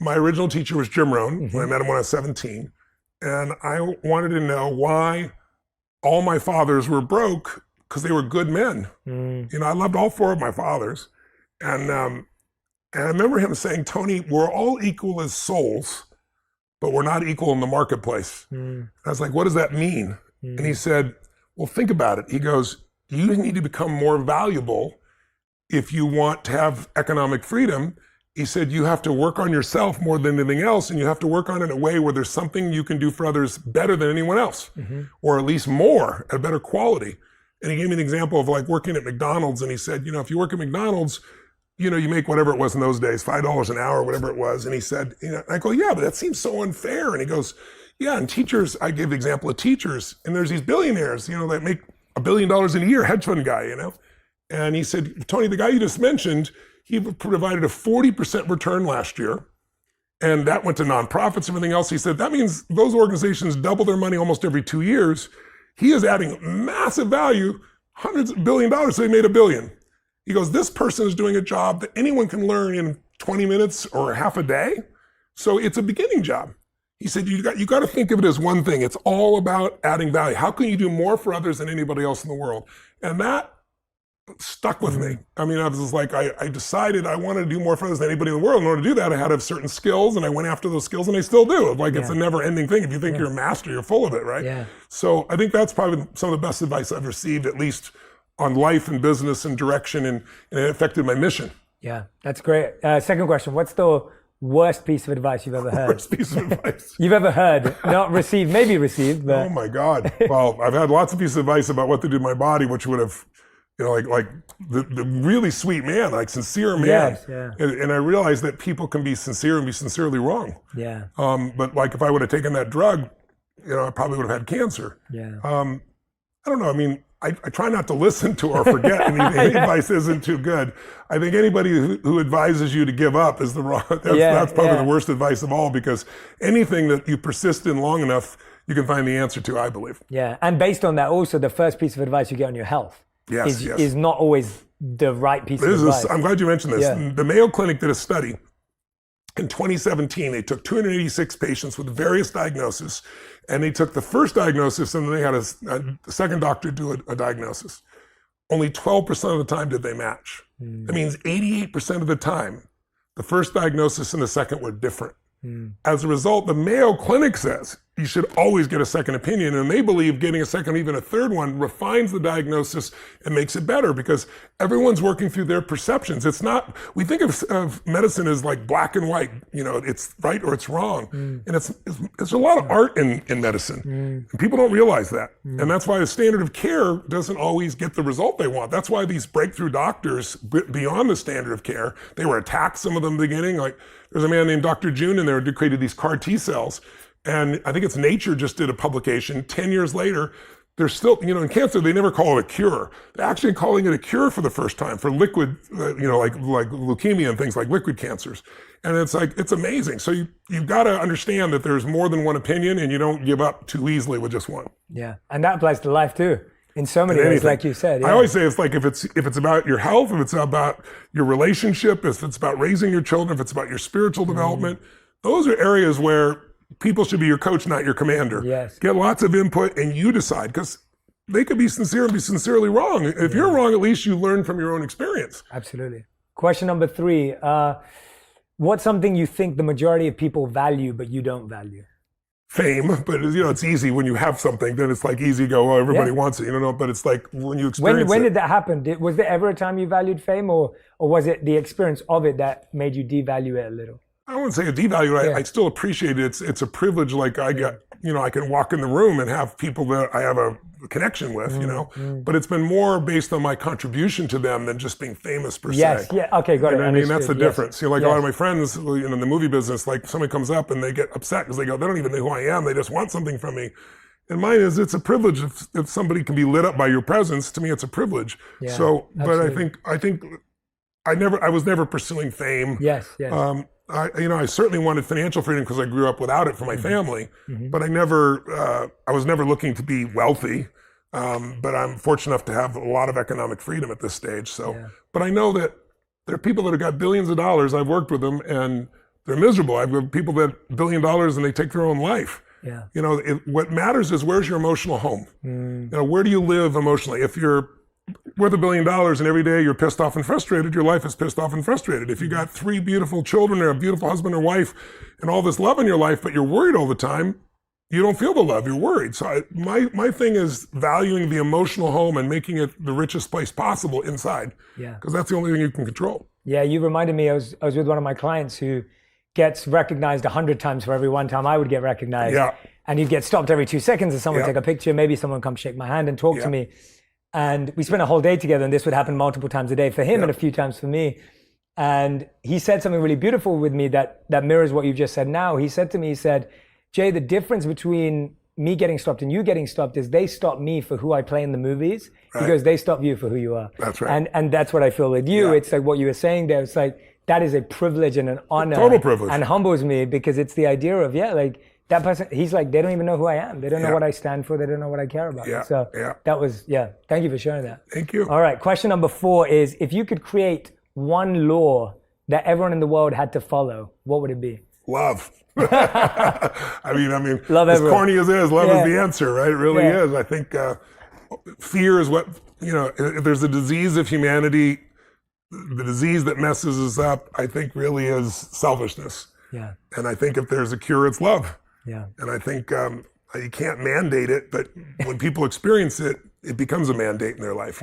my original teacher was Jim Rohn. I met him when I was 17. And I wanted to know why all my fathers were broke, because they were good men. You know, I loved all 4 of my fathers. And I remember him saying, Tony, we're all equal as souls, but we're not equal in the marketplace. I was like, what does that mean? And he said, well, think about it. He goes, you need to become more valuable if you want to have economic freedom. He said, you have to work on yourself more than anything else, and you have to work on it in a way where there's something you can do for others better than anyone else, or at least more, at a better quality. And he gave me an example of like working at McDonald's, and he said, you know, if you work at McDonald's, you know, you make whatever it was in those days, $5 an hour, whatever it was. And he said, you know, I go, yeah, but that seems so unfair. And he goes, yeah, and teachers, I gave the example of teachers, and there's these billionaires, you know, that make $1 billion in a year, hedge fund guy, you know. And he said, Tony, the guy you just mentioned, he provided a 40% return last year, and that went to nonprofits, everything else. He said, that means those organizations double their money almost every 2 years. He is adding massive value, hundreds of $1 billion, so they made $1 billion. He goes, this person is doing a job that anyone can learn in 20 minutes or half a day. So it's a beginning job. He said, you got to think of it as one thing. It's all about adding value. How can you do more for others than anybody else in the world? And that stuck with me. I mean, I was just like, I decided I wanted to do more for others than anybody in the world. In order to do that, I had to have certain skills, and I went after those skills, and I still do. Like, it's a never ending thing. If you think you're a master, you're full of it, right? Yeah. So I think that's probably some of the best advice I've received, at least on life and business and direction, and it affected my mission. Yeah, that's great. Second question, what's the worst piece of advice you've ever heard? Worst piece of advice. You've ever heard, not received, maybe received, but. Oh my God. Well, I've had lots of pieces of advice about what to do to my body, which would have, you know, like the really sweet man, like sincere man. Yes, yeah. And I realized that people can be sincere and be sincerely wrong. Yeah. But like if I would have taken that drug, you know, I probably would have had cancer. Yeah. I don't know. I mean, I try not to listen to or forget any advice isn't too good. I think anybody who advises you to give up is the wrong, that's probably the worst advice of all, because anything that you persist in long enough, you can find the answer to, I believe. Yeah, and based on that also, the first piece of advice you get on your health is not always the right piece of advice. I'm glad you mentioned this. Yeah. The Mayo Clinic did a study in 2017. They took 286 patients with various diagnoses, and they took the first diagnosis, and then they had a second doctor do a diagnosis. Only 12% of the time did they match. That means 88% of the time, the first diagnosis and the second were different. As a result, the Mayo Clinic says you should always get a second opinion, and they believe getting a second, even a third one, refines the diagnosis and makes it better, because everyone's working through their perceptions. It's not, we think of medicine as like black and white, you know, it's right or it's wrong. And it's a lot of art in medicine. And people don't realize that. And that's why the standard of care doesn't always get the result they want. That's why these breakthrough doctors, beyond the standard of care, they were attacked, some of them in the beginning. Like there's a man named Dr. June in there who created these CAR T cells. And I think it's Nature just did a publication 10 years later. They're still, you know, in cancer, they never call it a cure. They're actually calling it a cure for the first time for liquid, you know, like leukemia and things like liquid cancers. And it's like, it's amazing. So you've got to understand that there's more than one opinion, and you don't give up too easily with just one. Yeah. And that applies to life too, in so many ways, like you said. Yeah. I always say it's like, if it's about your health, if it's about your relationship, if it's about raising your children, if it's about your spiritual development, those are areas where people should be your coach, not your commander. Yes. Get lots of input and you decide, because they could be sincere and be sincerely wrong. If you're wrong, at least you learn from your own experience. Absolutely. Question number 3. What's something you think the majority of people value, but you don't value? Fame, but you know, it's easy when you have something, then it's like easy to go, oh, everybody wants it, you know, but it's like when you experience when did that happen? Was there ever a time you valued fame, or was it the experience of it that made you devalue it a little? I wouldn't say a devalue. I still appreciate it. It's a privilege. Like I get, you know, I can walk in the room and have people that I have a connection with, you know, but it's been more based on my contribution to them than just being famous per se. Yes, yeah, okay, got it. I mean, that's the difference. You know, like a lot of my friends, you know, in the movie business, like somebody comes up and they get upset because they don't even know who I am. They just want something from me. And mine is, it's a privilege if somebody can be lit up by your presence. To me, it's a privilege. Yeah, So, but absolutely. I was never pursuing fame. Yes. I certainly wanted financial freedom because I grew up without it for my family, but I was never looking to be wealthy. But I'm fortunate enough to have a lot of economic freedom at this stage. So, but I know that there are people that have got billions of dollars. I've worked with them and they're miserable. I've got people that $1 billion and they take their own life. Yeah. What matters is, where's your emotional home? Where do you live emotionally? If you're worth $1 billion and every day you're pissed off and frustrated, your life is pissed off and frustrated. If you got 3 beautiful children or a beautiful husband or wife and all this love in your life, but you're worried all the time, you don't feel the love, you're worried. So my thing is valuing the emotional home and making it the richest place possible inside. Yeah. Because that's the only thing you can control. Yeah, you reminded me, I was with one of my clients who gets recognized 100 times for every one time I would get recognized. Yeah. And you'd get stopped every 2 seconds and someone take a picture, maybe someone come shake my hand and talk to me. And we spent a whole day together, and this would happen multiple times a day for him and a few times for me. And he said something really beautiful with me that mirrors what you've just said now. He said to me, he said, Jay, the difference between me getting stopped and you getting stopped is they stop me for who I play in the movies because they stop you for who you are. That's right. And that's what I feel with you. It's like what you were saying there. It's like, that is a privilege and an honor. Total privilege. And humbles me because it's the idea of, like that person, he's like, they don't even know who I am. They don't know what I stand for. They don't know what I care about. So that was, thank you for sharing that. Thank you. All right. Question number 4 is, if you could create one law that everyone in the world had to follow, what would it be? Love. I mean, love as everyone. corny as it is, love is the answer, right? It really is. I think fear is what, if there's a disease of humanity, the disease that messes us up, I think really is selfishness. Yeah. And I think if there's a cure, it's love. Yeah. And I think you can't mandate it, but when people experience it, it becomes a mandate in their life,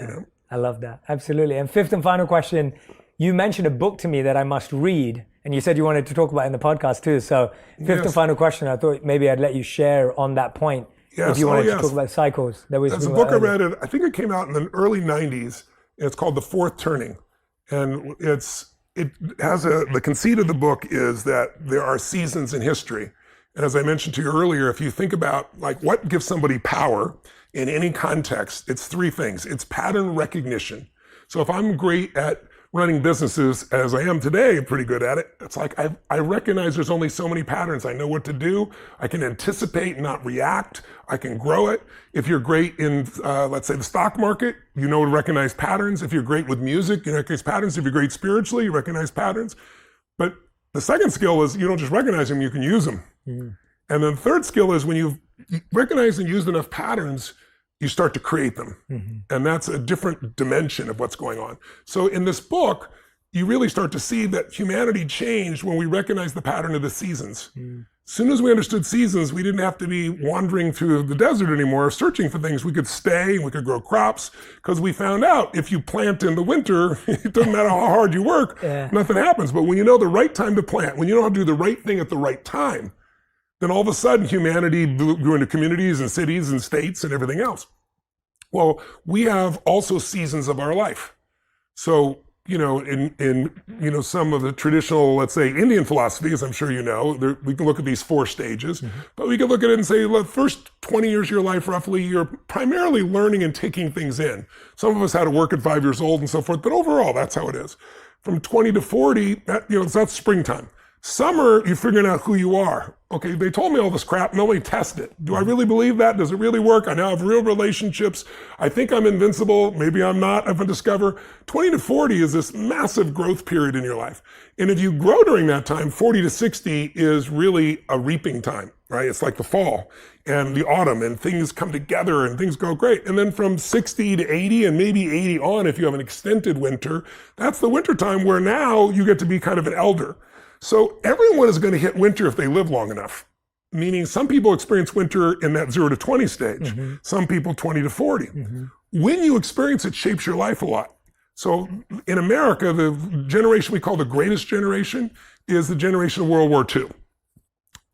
I love that. Absolutely. And 5th and final question, you mentioned a book to me that I must read, and you said you wanted to talk about it in the podcast too. So 5th and final question, I thought maybe I'd let you share on that point. If you wanted to talk about cycles. That's a book I read. I think it came out in the early 90s. And it's called The Fourth Turning. And the conceit of the book is that there are seasons in history. And as I mentioned to you earlier, if you think about like what gives somebody power in any context, it's 3 things. It's pattern recognition. So if I'm great at running businesses as I am today, pretty good at it, it's like I recognize there's only so many patterns. I know what to do. I can anticipate, not react. I can grow it. If you're great in, let's say, the stock market, you know to recognize patterns. If you're great with music, you recognize patterns. If you're great spiritually, you recognize patterns. But the second skill is you don't just recognize them, you can use them. And then the third skill is when you've recognized and used enough patterns, you start to create them. And that's a different dimension of what's going on. So in this book, you really start to see that humanity changed when we recognized the pattern of the seasons. As soon as we understood seasons, we didn't have to be wandering through the desert anymore, searching for things. We could stay, we could grow crops, because we found out if you plant in the winter, it doesn't matter how hard you work, nothing happens. But when you know the right time to plant, when you know how to do the right thing at the right time, then all of a sudden humanity grew into communities and cities and states and everything else. Well, we have also seasons of our life. So, in some of the traditional, let's say, Indian philosophies, I'm sure you know, we can look at these 4 stages, but we can look at it and say, the first 20 years of your life, roughly, you're primarily learning and taking things in. Some of us had to work at 5 years old and so forth, but overall, that's how it is. From 20 to 40, that's springtime. Summer, you're figuring out who you are. Okay, they told me all this crap, nobody tested it. Do I really believe that? Does it really work? I now have real relationships. I think I'm invincible. Maybe I'm not. If I discover 20 to 40 is this massive growth period in your life. And if you grow during that time, 40 to 60 is really a reaping time, right? It's like the fall and the autumn and things come together and things go great. And then from 60 to 80 and maybe 80 on, if you have an extended winter, that's the winter time where now you get to be kind of an elder. So everyone is going to hit winter if they live long enough, meaning some people experience winter in that 0 to 20 stage, some people 20 to 40. When you experience it shapes your life a lot. So in America, the generation we call the greatest generation is the generation of World War II.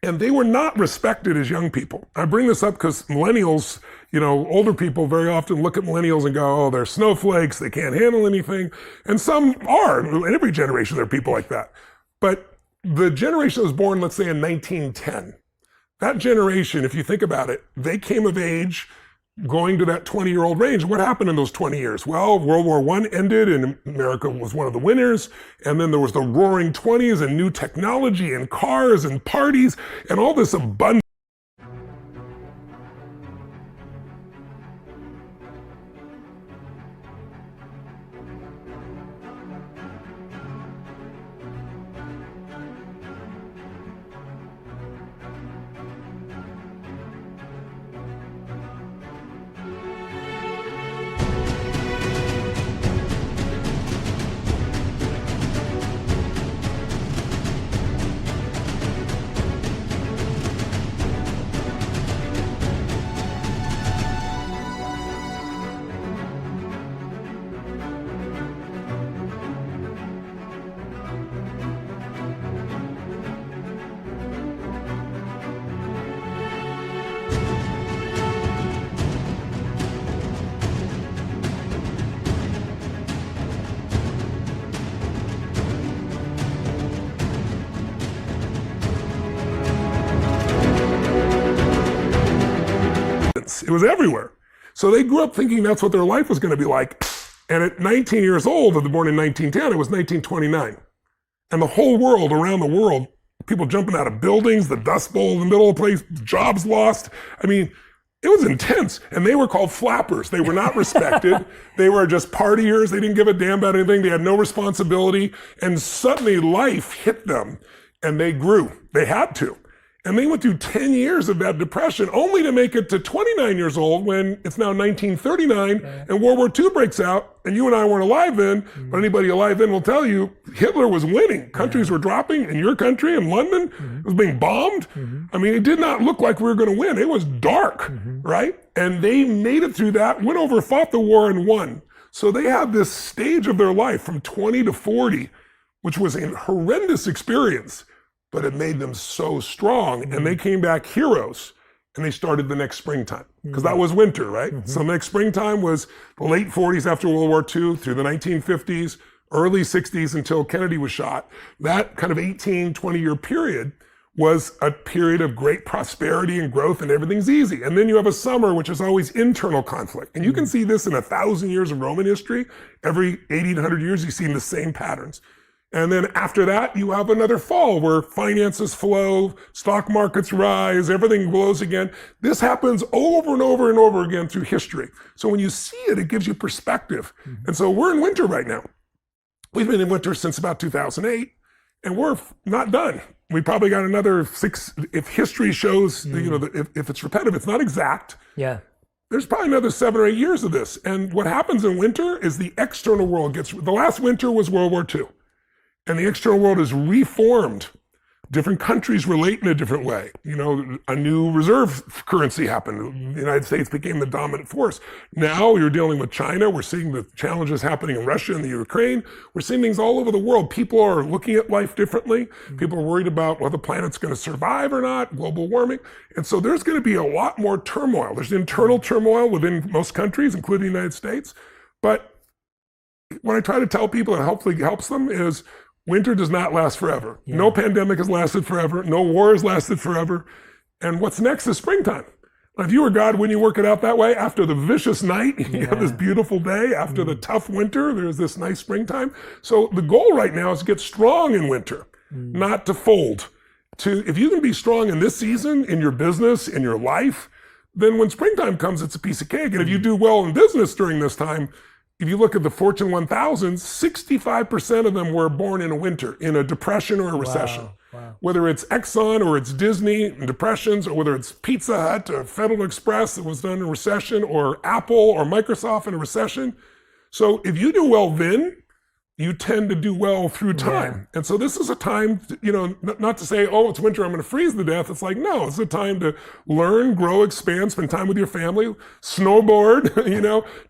And they were not respected as young people. I bring this up because millennials, older people very often look at millennials and go, oh, they're snowflakes, they can't handle anything. And some are. In every generation, there are people like that. But the generation that was born, let's say in 1910, that generation, if you think about it, they came of age going to that 20-year-old range. What happened in those 20 years? Well, World War I ended and America was one of the winners. And then there was the roaring 20s and new technology and cars and parties and all this abundance. It was everywhere. So they grew up thinking that's what their life was going to be like. And at 19 years old, if they're born in 1910, it was 1929. And the whole world, around the world, people jumping out of buildings, the Dust Bowl in the middle of the place, jobs lost. I mean, it was intense. And they were called flappers. They were not respected. They were just partiers. They didn't give a damn about anything. They had no responsibility. And suddenly life hit them and they grew. They had to. And they went through 10 years of that depression only to make it to 29 years old when it's now 1939 and World War II breaks out. And you and I weren't alive then, but anybody alive then will tell you Hitler was winning. Countries were dropping. In your country, in London, it was being bombed. I mean, it did not look like we were going to win. It was dark, right? And they made it through that, went over, fought the war and won. So they had this stage of their life from 20 to 40, which was a horrendous experience. But it made them so strong, and they came back heroes, and they started the next springtime, because that was winter, right? So the next springtime was the late 40s after World War II through the 1950s, early 60s until Kennedy was shot. That kind of 18, 20-year period was a period of great prosperity and growth, and everything's easy. And then you have a summer, which is always internal conflict. And you can see this in 1,000 years of Roman history. Every 80 to 100 years, you see the same patterns. And then after that, you have another fall where finances flow, stock markets rise, everything blows again. This happens over and over and over again through history. So when you see it, it gives you perspective. And so we're in winter right now. We've been in winter since about 2008, and we're not done. We probably got another 6, if history shows, if it's repetitive, it's not exact. Yeah. There's probably another 7 or 8 years of this. And what happens in winter is the external world the last winter was World War II. And the external world is reformed. Different countries relate in a different way. A new reserve currency happened. The United States became the dominant force. Now you're dealing with China. We're seeing the challenges happening in Russia and the Ukraine. We're seeing things all over the world. People are looking at life differently. People are worried about whether the planet's going to survive or not, global warming. And so there's going to be a lot more turmoil. There's internal turmoil within most countries, including the United States. But what I try to tell people, and hopefully helps them, is winter does not last forever. Yeah. No pandemic has lasted forever. No war has lasted forever. And what's next is springtime. If you were God, wouldn't you work it out that way? After the vicious night, you have this beautiful day. After the tough winter, there's this nice springtime. So the goal right now is to get strong in winter, not to fold. If you can be strong in this season, in your business, in your life, then when springtime comes, it's a piece of cake. And if you do well in business during this time, if you look at the Fortune 1000, 65% of them were born in a winter, in a depression or a recession. Wow. Whether it's Exxon or it's Disney in depressions, or whether it's Pizza Hut or Federal Express that was done in a recession, or Apple or Microsoft in a recession. So if you do well then, you tend to do well through time. Yeah. And so this is a time, not to say, oh, it's winter, I'm going to freeze to death. It's like, no, it's a time to learn, grow, expand, spend time with your family, snowboard,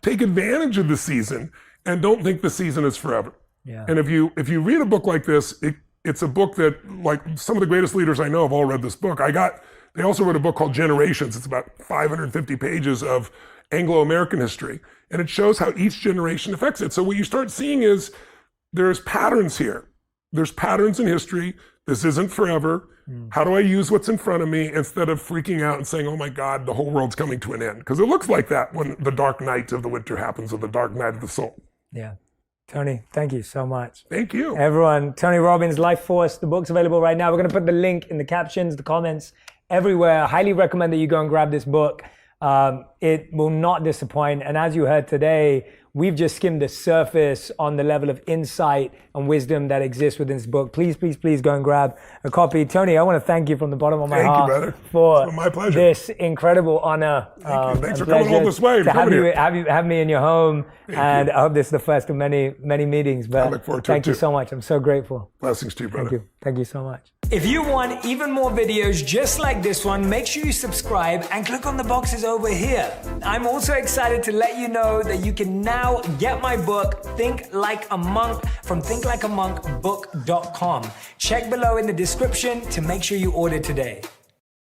take advantage of the season, and don't think the season is forever. Yeah. And if you read a book like this, it's a book that, like, some of the greatest leaders I know have all read this book. They also wrote a book called Generations. It's about 550 pages of Anglo-American history. And it shows how each generation affects it. So what you start seeing is, there's patterns here. There's patterns in history. This isn't forever. How do I use what's in front of me instead of freaking out and saying, oh my God, the whole world's coming to an end? Because it looks like that when the dark night of the winter happens, or the dark night of the soul. Yeah. Tony, thank you so much. Thank you. Everyone, Tony Robbins, Life Force, the book's available right now. We're going to put the link in the captions, the comments, everywhere. I highly recommend that you go and grab this book. It will not disappoint. And as you heard today, we've just skimmed the surface on the level of insight and wisdom that exists within this book. Please, please, please go and grab a copy. Tony, I want to thank you from the bottom of my heart for my pleasure. This incredible honor. Thank you. Thanks for coming all this way. To have me in your home. And I hope this is the first of many, many meetings. But I look forward to it thank you so much. I'm so grateful. Blessings to you, brother. Thank you. Thank you so much. If you want even more videos just like this one, make sure you subscribe and click on the boxes over here. I'm also excited to let you know that you can now get my book, Think Like a Monk, from thinklikeamonkbook.com. Check below in the description to make sure you order today.